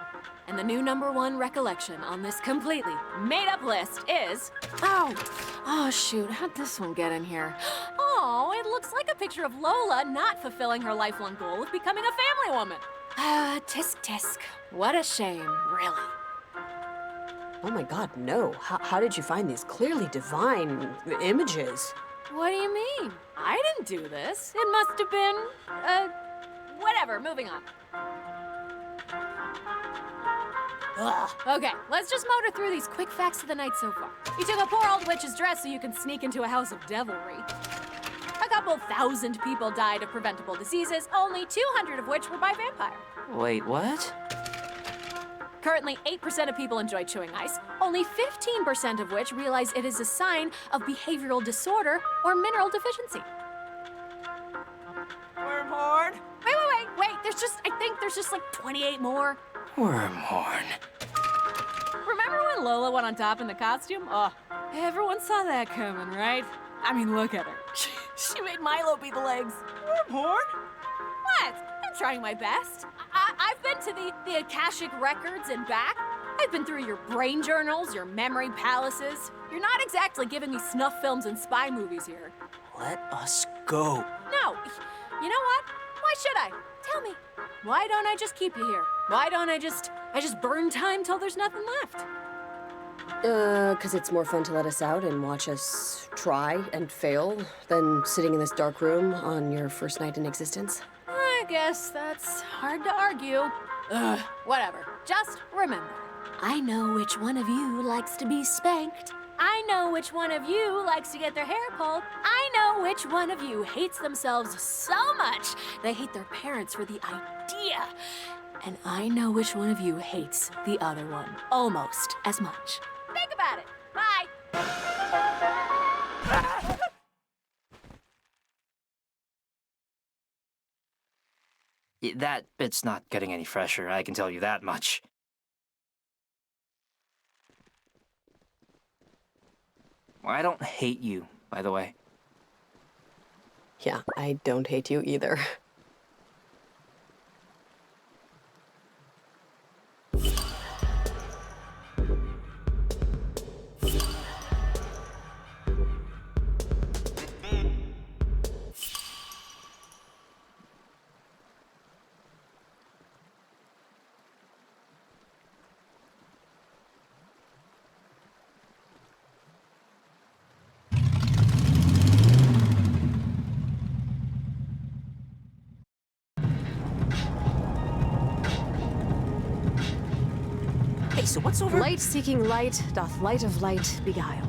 And the new #1 recollection on this completely made-up list is... Oh, shoot, how'd this one get in here? Oh, it looks like a picture of Lola not fulfilling her lifelong goal of becoming a family woman. Tisk tisk. What a shame, really. Oh my god, no. How did you find these clearly divine images? What do you mean? I didn't do this. It must have been, whatever, moving on. Ugh. Okay, let's just motor through these quick facts of the night so far. You took a poor old witch's dress so you can sneak into a house of devilry. A couple thousand people died of preventable diseases, only 200 of which were by vampire. Wait, what? Currently, 8% of people enjoy chewing ice, only 15% of which realize it is a sign of behavioral disorder or mineral deficiency. Wormhorn? Wait, I think there's just like 28 more. Wormhorn. Remember when Lola went on top in the costume? Oh, everyone saw that coming, right? I mean, look at her. She made Milo be the legs. Wormhorn? What? I'm trying my best. I've been to the Akashic records and back. I've been through your brain journals, your memory palaces. You're not exactly giving me snuff films and spy movies here. Let us go. No. You know what? Why should I? Tell me. Why don't I just keep you here? Why don't I just burn time till there's nothing left? 'Cause it's more fun to let us out and watch us try and fail than sitting in this dark room on your first night in existence. I guess that's hard to argue. Whatever. Just remember, I know which one of you likes to be spanked. I know which one of you likes to get their hair pulled. I know which one of you hates themselves so much they hate their parents for the idea. And I know which one of you hates the other one almost as much. Think about it. Bye. That bit's not getting any fresher, I can tell you that much. I don't hate you, by the way. Yeah, I don't hate you either. So what's over? Light seeking light doth light of light beguile.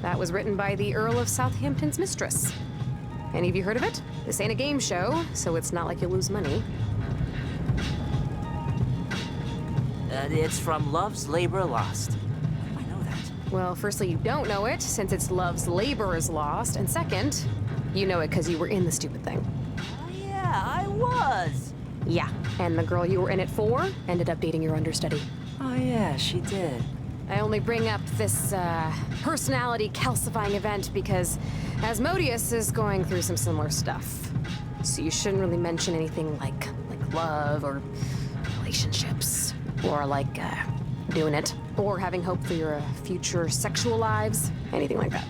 That was written by the Earl of Southampton's mistress. Any of you heard of it? This ain't a game show, so it's not like you lose money. It's from Love's Labor Lost. I know that. Well, firstly, you don't know it, since it's Love's Labor is Lost, and second, you know it because you were in the stupid thing. Oh, yeah, I was. Yeah, and the girl you were in it for ended up dating your understudy. Oh, yeah, she did. I only bring up this, personality calcifying event because Asmodeus is going through some similar stuff. So you shouldn't really mention anything like love or relationships or doing it or having hope for your future sexual lives, anything like that.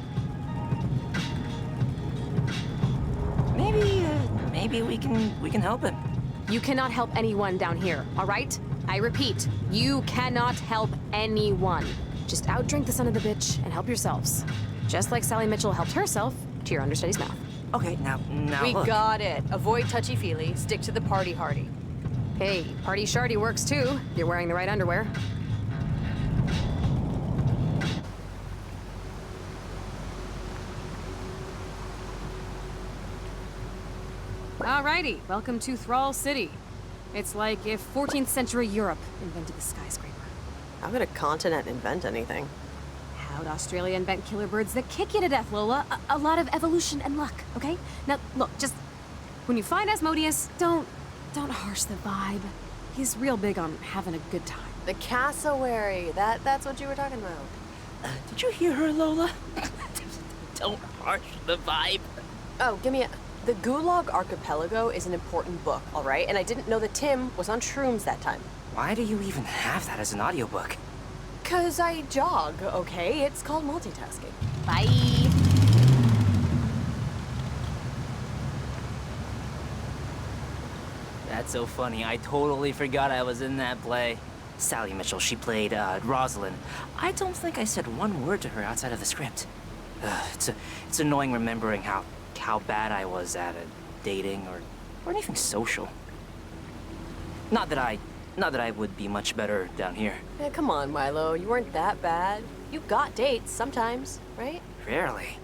Maybe we can help him. You cannot help anyone down here, all right? I repeat, you cannot help anyone. Just outdrink the son of the bitch and help yourselves. Just like Sally Mitchell helped herself to your understudy's mouth. Okay, now We look. got it. Avoid touchy-feely. Stick to the party hardy. Hey, party shardy works too. You're wearing the right underwear. Alrighty, welcome to Thrall City. It's like if 14th century Europe invented the skyscraper. How could a continent invent anything? about Australia invent killer birds that kick you to death, Lola. A lot of evolution and luck, okay? Now, look, just when you find Asmodeus, don't harsh the vibe. He's real big on having a good time. The cassowary. That's what you were talking about. Did you hear her, Lola? Don't harsh the vibe. Oh, give me a... The Gulag Archipelago is an important book, all right? And I didn't know that Tim was on shrooms that time. Why do you even have that as an audiobook? 'Cause I jog, okay? It's called multitasking. Bye. That's so funny. I totally forgot I was in that play. Sally Mitchell, she played Rosalind. I don't think I said one word to her outside of the script. It's annoying remembering how bad I was at it, dating or anything social. Not that I would be much better down here. Yeah, come on, Milo. You weren't that bad. You got dates sometimes, right? Rarely.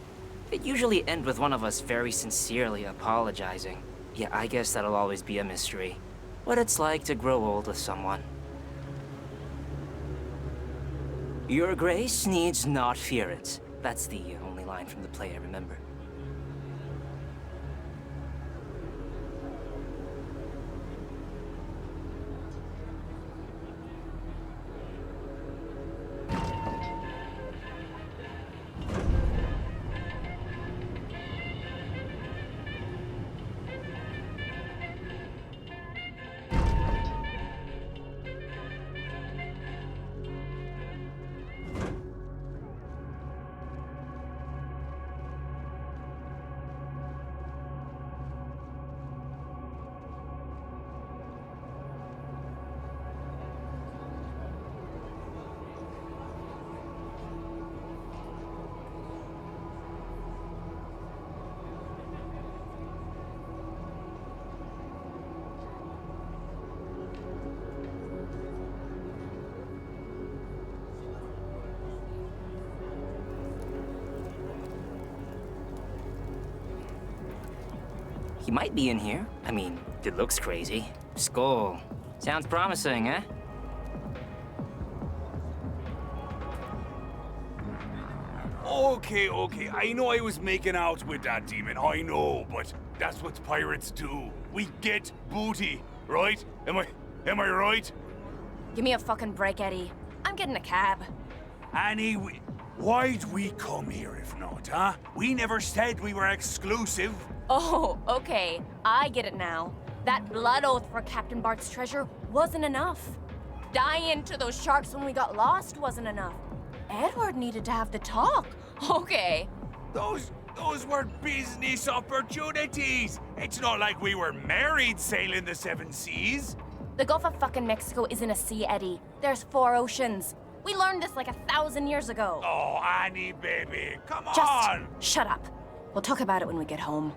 It usually end with one of us very sincerely apologizing. Yeah, I guess that'll always be a mystery. What it's like to grow old with someone. Your Grace needs not fear it. That's the only line from the play I remember. He might be in here. I mean, it looks crazy. Skull. Sounds promising, eh? Okay, I know I was making out with that demon, I know, but that's what pirates do. We get booty, right? Am I right? Give me a fucking break, Eddie. I'm getting a cab. Annie, why'd we come here if not, huh? We never said we were exclusive. Oh, okay. I get it now. That blood oath for Captain Bart's treasure wasn't enough. Dying to those sharks when we got lost wasn't enough. Edward needed to have the talk. Okay. Those were business opportunities. It's not like we were married sailing the seven seas. The Gulf of fucking Mexico isn't a sea, Eddie. There's 4 oceans. We learned this like 1,000 years ago. Oh, Annie, baby, come Just on. shut up. We'll talk about it when we get home.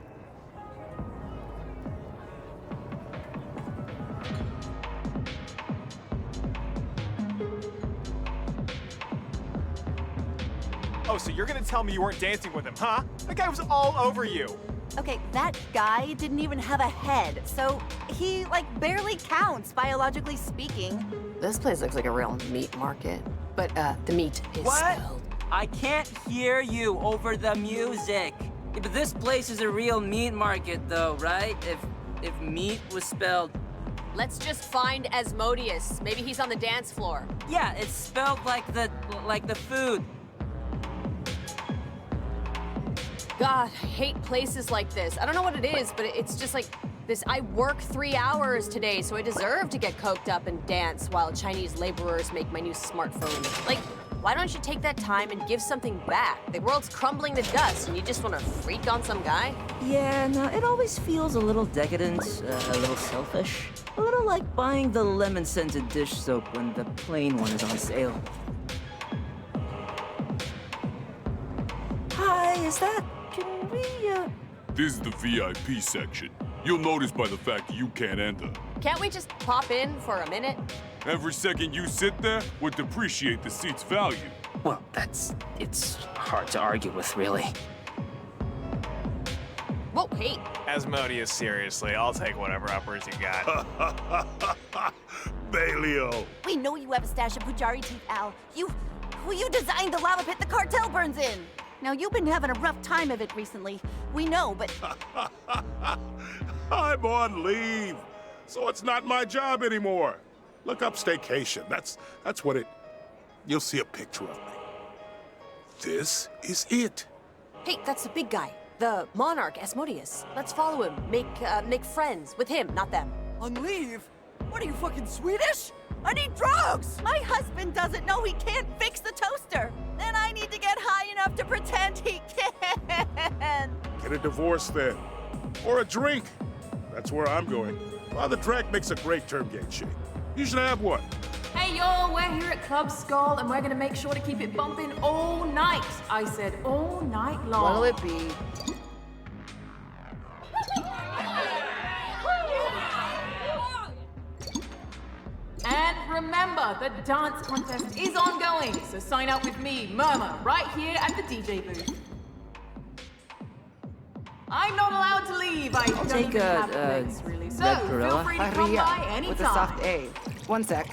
Oh, so you're gonna tell me you weren't dancing with him, huh? That guy was all over you. Okay, that guy didn't even have a head, so he, like, barely counts, biologically speaking. This place looks like a real meat market. But, the meat is spelled. I can't hear you over the music. Yeah, but this place is a real meat market, though, right? If meat was spelled... Let's just find Asmodeus. Maybe he's on the dance floor. Yeah, it's spelled like the food. God, I hate places like this. I don't know what it is, but it's just like this. I work 3 hours today, so I deserve to get coked up and dance while Chinese laborers make my new smartphone. Like, why don't you take that time and give something back? The world's crumbling to dust, and you just want to freak on some guy? Yeah, no, it always feels a little decadent, a little selfish. A little like buying the lemon-scented dish soap when the plain one is on sale. Hi, is that... Can we, This is the VIP section. You'll notice by the fact you can't enter. Can't we just pop in for a minute? Every second you sit there would depreciate the seat's value. Well, it's hard to argue with, really. Whoa, hey. Asmodeus, seriously, I'll take whatever uppers you got. Bailio. We know you have a stash of Pujari teeth, Al. Well, you designed the lava pit the cartel burns in. Now, you've been having a rough time of it recently. We know, but... I'm on leave, so it's not my job anymore. Look up staycation. That's what it... You'll see a picture of me. This is it. Hey, that's the big guy. The monarch, Asmodeus. Let's follow him. Make friends with him, not them. On leave? What are you, fucking Swedish? I need drugs! My husband doesn't know he can't fix the toaster. And I need to get high enough to pretend he can. Get a divorce then. Or a drink. That's where I'm going. Father Drek makes a great term gate shake. You should have one. Hey y'all, we're here at Club Skull and we're gonna make sure to keep it bumping all night. I said all night long. What'll it be? And remember, the dance contest is ongoing, so sign up with me, Murmur, right here at the DJ booth. I'm not allowed to leave. I don't take even have a legs, really. So red feel gorilla. free to come by anytime. With a soft A. One sec.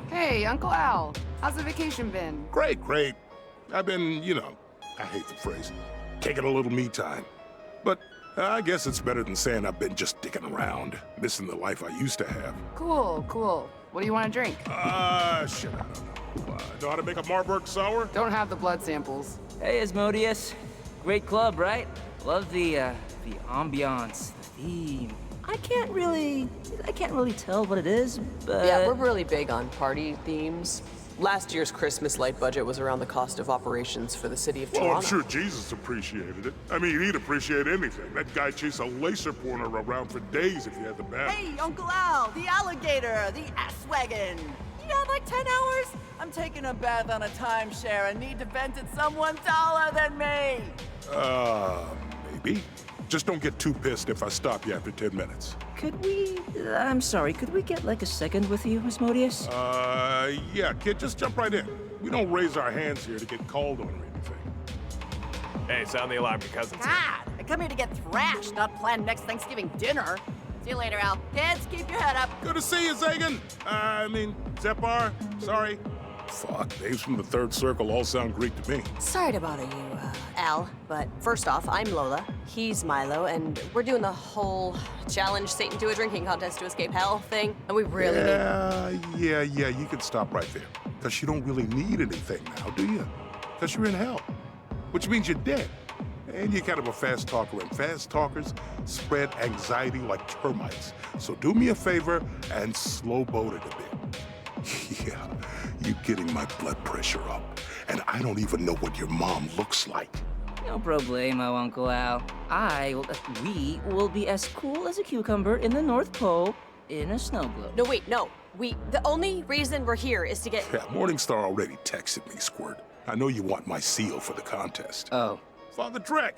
Hey, Uncle Al. How's the vacation been? Great. I've been, I hate the phrase, taking a little me time. But I guess it's better than saying I've been just dicking around, missing the life I used to have. Cool. What do you want to drink? Shit, I don't know. Know how to make a Marburg sour? Don't have the blood samples. Hey, Asmodeus. Great club, right? Love the ambiance, the theme. I can't really tell what it is, but... Yeah, we're really big on party themes. Last year's Christmas light budget was around the cost of operations for the city of Toronto. Well, I'm sure Jesus appreciated it. I mean, he'd appreciate anything. That guy chased a laser pointer around for days if you had the bat. Hey, Uncle Al, the alligator, the ass wagon. You got like 10 hours? I'm taking a bath on a timeshare and need to vent at someone taller than me. Maybe. Just don't get too pissed if I stop you after 10 minutes. Could we get like a second with you, Asmodeus? Yeah, kid, just jump right in. We don't raise our hands here to get called on or anything. Hey, sound the alarm, your cousin's here. God, I come here to get thrashed, not plan next Thanksgiving dinner. See you later, Al. Kids, keep your head up. Good to see you, Zagan. Zepar, sorry. Fuck, names from the third circle all sound Greek to me. Sorry to bother you, Al, but first off, I'm Lola, he's Milo, and we're doing the whole challenge Satan to a drinking contest to escape hell thing, and we really need... Yeah, you can stop right there. Because you don't really need anything now, do you? Because you're in hell, which means you're dead. And you're kind of a fast talker, and fast talkers spread anxiety like termites. So do me a favor and slow boat it a bit. Yeah, you're getting my blood pressure up, and I don't even know what your mom looks like. No problemo, Uncle Al. We will be as cool as a cucumber in the North Pole in a snow globe. No, wait, no. The only reason we're here is to get... Yeah, Morningstar already texted me, Squirt. I know you want my seal for the contest. Oh. Father Drek,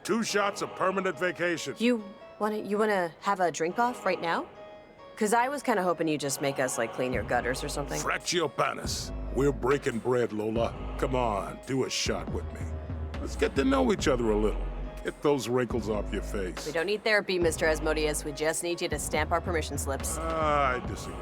2 shots of permanent vacation. You wanna have a drink off right now? Cause I was kinda hoping you'd just make us, clean your gutters or something. Fractio panis. We're breaking bread, Lola. Come on, do a shot with me. Let's get to know each other a little. Get those wrinkles off your face. We don't need therapy, Mr. Asmodeus. We just need you to stamp our permission slips. I disagree.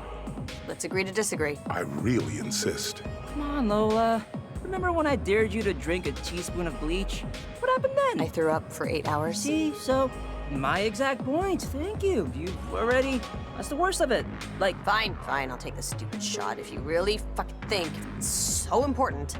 Let's agree to disagree. I really insist. Come on, Lola. Remember when I dared you to drink a teaspoon of bleach? What happened then? I threw up for 8 hours. See, so my exact point. Thank you. You've already... That's the worst of it. Fine, I'll take the stupid shot if you really fucking think it's so important.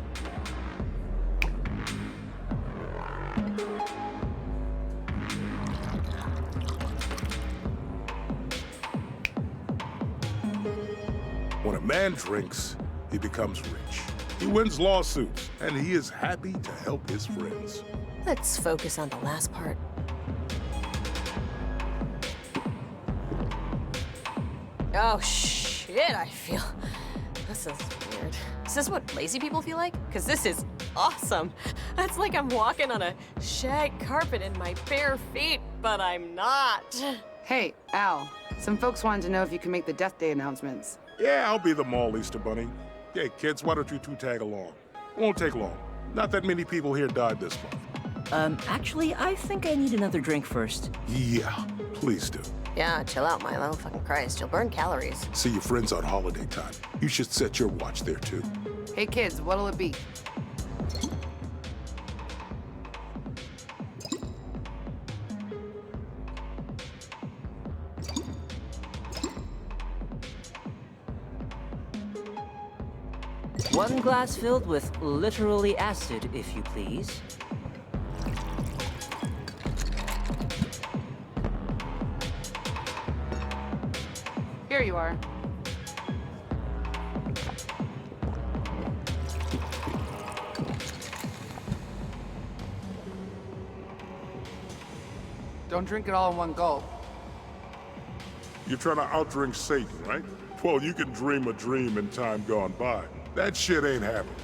When a man drinks, he becomes rich. He wins lawsuits, and he is happy to help his friends. Let's focus on the last part. Oh, shit, I feel... This is weird. Is this what lazy people feel like? Because this is awesome. It's like I'm walking on a shag carpet in my bare feet, but I'm not. Hey, Al. Some folks wanted to know if you can make the Death Day announcements. Yeah, I'll be the mall Easter Bunny. Hey, kids, why don't you two tag along? Won't take long. Not that many people here died this month. Actually, I think I need another drink first. Yeah, please do. Yeah, chill out, Milo. Fucking Christ, you'll burn calories. See your friends on holiday time. You should set your watch there, too. Hey kids, what'll it be? One glass filled with literally acid, if you please. Here you are. Don't drink it all in one gulp. You're trying to outdrink Satan, right? Well, you can dream a dream in time gone by. That shit ain't happening.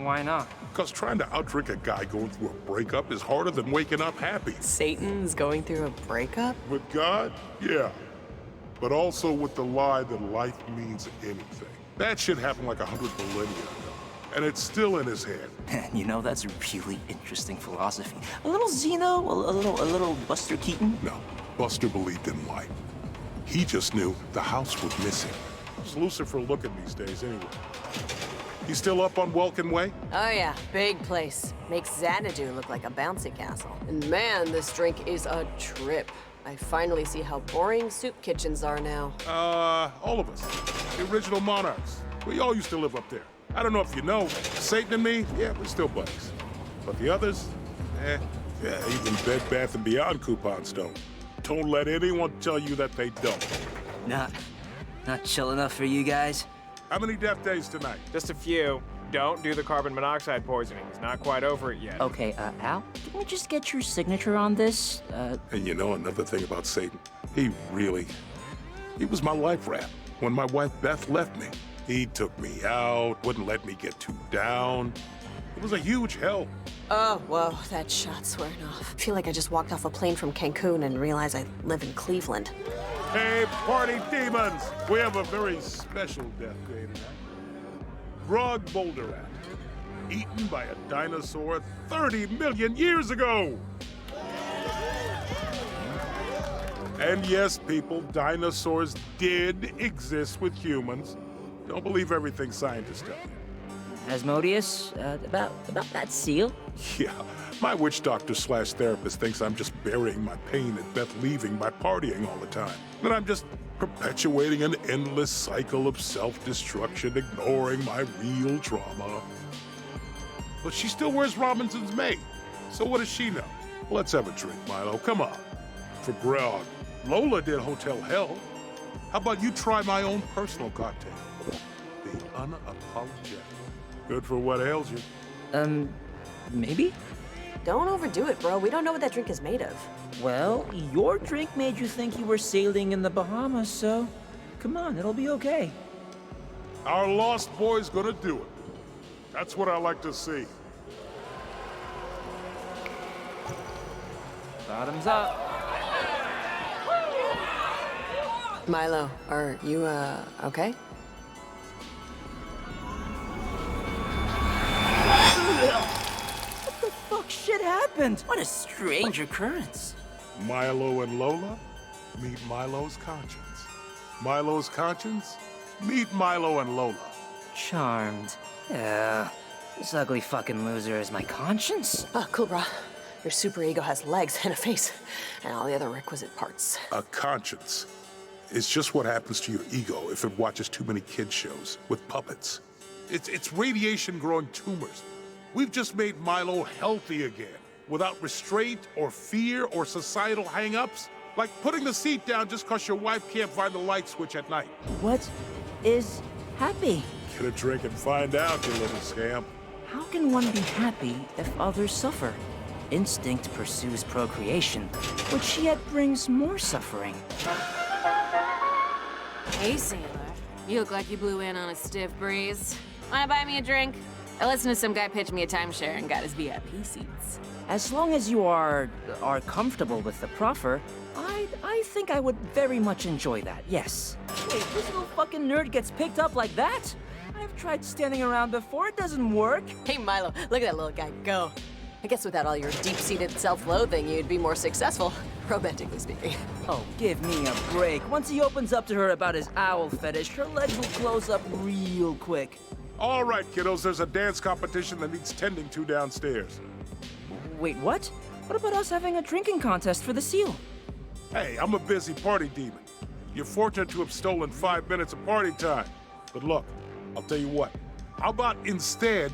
Why not? Because trying to outdrink a guy going through a breakup is harder than waking up happy. Satan's going through a breakup? With God? Yeah. But also with the lie that life means anything. That shit happened like 100 millennia ago. And it's still in his head. You know, that's a really interesting philosophy. A little Zeno, a little Buster Keaton. No, Buster believed in life. He just knew the house was missing. How's Lucifer looking these days anyway? He's still up on Welkin Way? Oh yeah, big place. Makes Xanadu look like a bouncy castle. And man, this drink is a trip. I finally see how boring soup kitchens are now. All of us. The original monarchs. We all used to live up there. I don't know if you know, Satan and me, yeah, we're still buddies. But the others, yeah, even Bed Bath & Beyond coupons don't. Don't let anyone tell you that they don't. Not chill enough for you guys? How many death days tonight? Just a few. Don't do the carbon monoxide poisoning. He's not quite over it yet. Okay, Al, can we just get your signature on this? And you know another thing about Satan? He was my life raft. When my wife Beth left me, he took me out, wouldn't let me get too down. It was a huge help. Oh, whoa, that shot's wearing off. I feel like I just walked off a plane from Cancun and realized I live in Cleveland. Hey, party demons! We have a very special death day tonight. Grog Boulderat, eaten by a dinosaur 30 million years ago! And yes, people, dinosaurs did exist with humans. Don't believe everything scientists tell you. Asmodeus, about that seal? Yeah, my witch doctor / therapist thinks I'm just burying my pain at Beth leaving by partying all the time. That I'm just perpetuating an endless cycle of self-destruction, ignoring my real trauma. But she still wears Robinson's maid, so what does she know? Let's have a drink, Milo, come on. For grog, Lola did Hotel Hell. How about you try my own personal cocktail? The unapologetic. Good for what ails you. Maybe? Don't overdo it, bro. We don't know what that drink is made of. Well, your drink made you think you were sailing in the Bahamas, so come on, it'll be okay. Our lost boy's gonna do it. That's what I like to see. Bottoms up. Milo, are you, okay? What the fuck shit happened? What a strange occurrence. Milo and Lola, meet Milo's conscience. Milo's conscience, meet Milo and Lola. Charmed. Yeah. This ugly fucking loser is my conscience. Oh, cool, bro. Your super ego has legs and a face, and all the other requisite parts. A conscience is just what happens to your ego if it watches too many kids shows with puppets. It's radiation growing tumors. We've just made Milo healthy again, without restraint or fear or societal hang-ups. Like putting the seat down just because your wife can't find the light switch at night. What is happy? Get a drink and find out, you little scamp. How can one be happy if others suffer? Instinct pursues procreation, which yet brings more suffering. Hey, sailor. You look like you blew in on a stiff breeze. Wanna buy me a drink? I listened to some guy pitch me a timeshare and got his VIP seats. As long as you are comfortable with the proffer, I think I would very much enjoy that, yes. Wait, this little fucking nerd gets picked up like that? I've tried standing around before, it doesn't work. Hey, Milo, look at that little guy go. I guess without all your deep-seated self-loathing, you'd be more successful, romantically speaking. Oh, give me a break. Once he opens up to her about his owl fetish, her legs will close up real quick. All right, kiddos, there's a dance competition that needs tending to downstairs. Wait, what? What about us having a drinking contest for the seal? Hey, I'm a busy party demon. You're fortunate to have stolen 5 minutes of party time. But look, I'll tell you what. How about instead,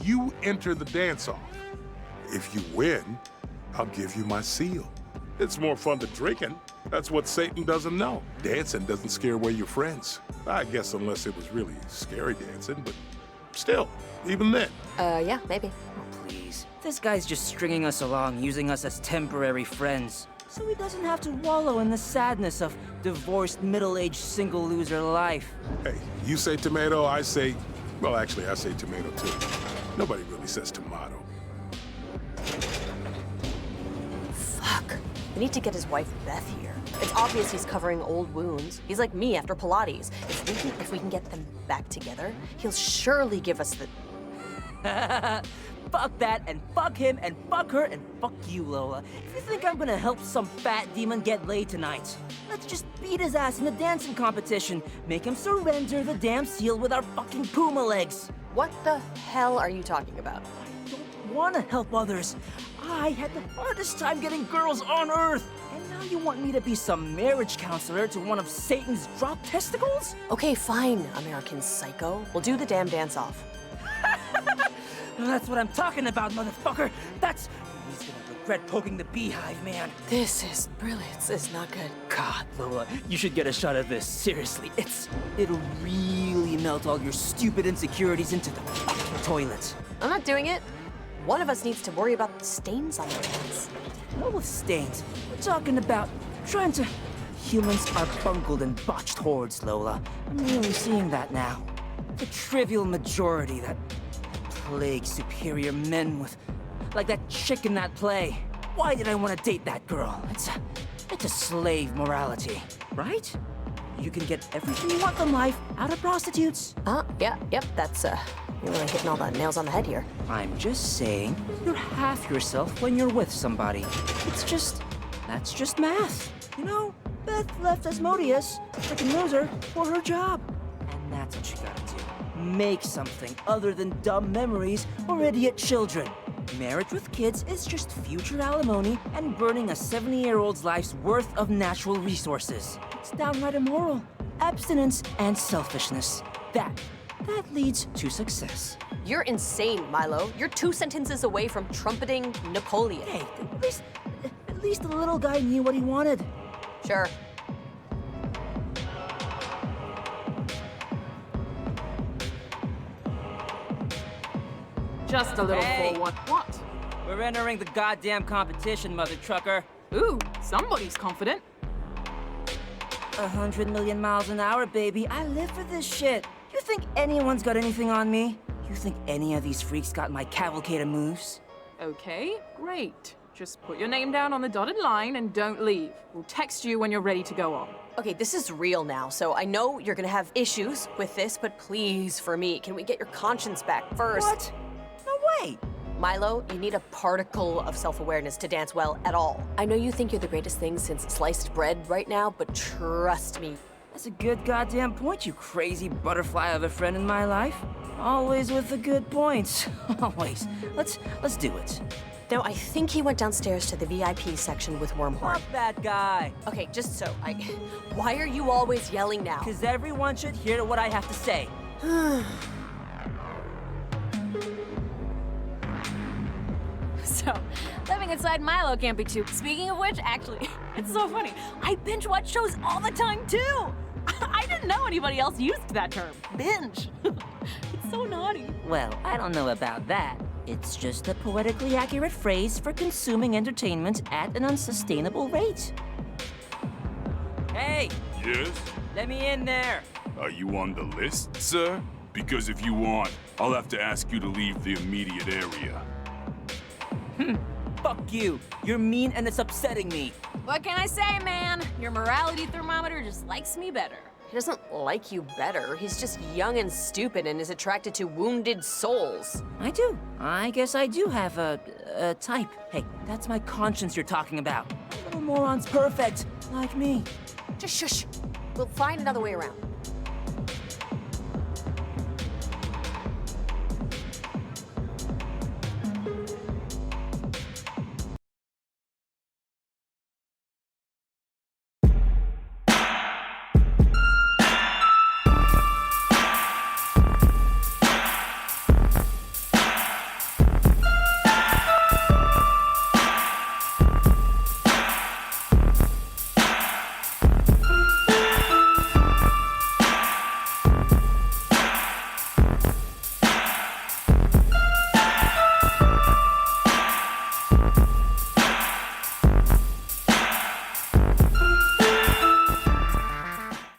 you enter the dance-off? If you win, I'll give you my seal. It's more fun than drinking. That's what Satan doesn't know. Dancing doesn't scare away your friends. I guess unless it was really scary dancing, but still, even then. Yeah, maybe. Oh, please. This guy's just stringing us along, using us as temporary friends. So he doesn't have to wallow in the sadness of divorced, middle-aged, single loser life. Hey, you say tomato, I say... Well, actually, I say tomato, too. Nobody really says tomato. Fuck. We need to get his wife Beth here. It's obvious he's covering old wounds. He's like me after Pilates. If we can get them back together, he'll surely give us the... Fuck that, and fuck him, and fuck her, and fuck you, Lola. If you think I'm gonna help some fat demon get laid tonight, let's just beat his ass in the dancing competition. Make him surrender the damn seal with our fucking puma legs. What the hell are you talking about? I don't want to help others. I had the hardest time getting girls on Earth. And now you want me to be some marriage counselor to one of Satan's drop testicles? Okay, fine, American Psycho. We'll do the damn dance-off. That's what I'm talking about, motherfucker. That's... He's gonna regret poking the beehive, man. This is brilliant. This is not good. God, Lola, you should get a shot of this. Seriously, it'll really melt all your stupid insecurities into the fucking toilet. I'm not doing it. One of us needs to worry about the stains on their hands. What with stains? We're talking about trying to... Humans are bungled and botched hordes, Lola. I'm really seeing that now. The trivial majority that... plague superior men with... like that chick in that play. Why did I want to date that girl? It's a slave morality, right? You can get everything you want from life out of prostitutes. Yep, that's, you're really hitting all the nails on the head here. I'm just saying, you're half yourself when you're with somebody. That's just math. You know, Beth left Asmodeus, freaking loser, for her job. And that's what you gotta do. Make something other than dumb memories or idiot children. Marriage with kids is just future alimony and burning a 70-year-old's life's worth of natural resources. It's downright immoral. Abstinence and selfishness. That leads to success. You're insane, Milo. You're 2 sentences away from trumpeting Napoleon. Hey, at least the little guy knew what he wanted. Sure. Just a little forward. What? We're entering the goddamn competition, mother trucker. Ooh, somebody's confident. 100 million miles an hour, baby. I live for this shit. You think anyone's got anything on me? You think any of these freaks got my cavalcade of moves? Okay, great. Just put your name down on the dotted line and don't leave. We'll text you when you're ready to go on. Okay, this is real now, so I know you're gonna have issues with this, but please, for me, can we get your conscience back first? What? No way! Milo, you need a particle of self-awareness to dance well at all. I know you think you're the greatest thing since sliced bread right now, but trust me. That's a good goddamn point, you crazy butterfly of a friend in my life. Always with the good points. Always. Let's do it. No, I think he went downstairs to the VIP section with Wormhorn. Fuck that guy. Okay, just so why are you always yelling now? Because everyone should hear what I have to say. So, living inside Milo can't be too... Speaking of which, actually, it's so funny. I binge watch shows all the time, too! I didn't know anybody else used that term. Binge. It's so naughty. Well, I don't know about that. It's just a poetically accurate phrase for consuming entertainment at an unsustainable rate. Hey! Yes? Let me in there! Are you on the list, sir? Because if you aren't, I'll have to ask you to leave the immediate area. Fuck you. You're mean and it's upsetting me. What can I say, man? Your morality thermometer just likes me better. He doesn't like you better. He's just young and stupid and is attracted to wounded souls. I do. I guess I do have a type. Hey, that's my conscience you're talking about. Little moron's perfect, like me. Just shush. We'll find another way around.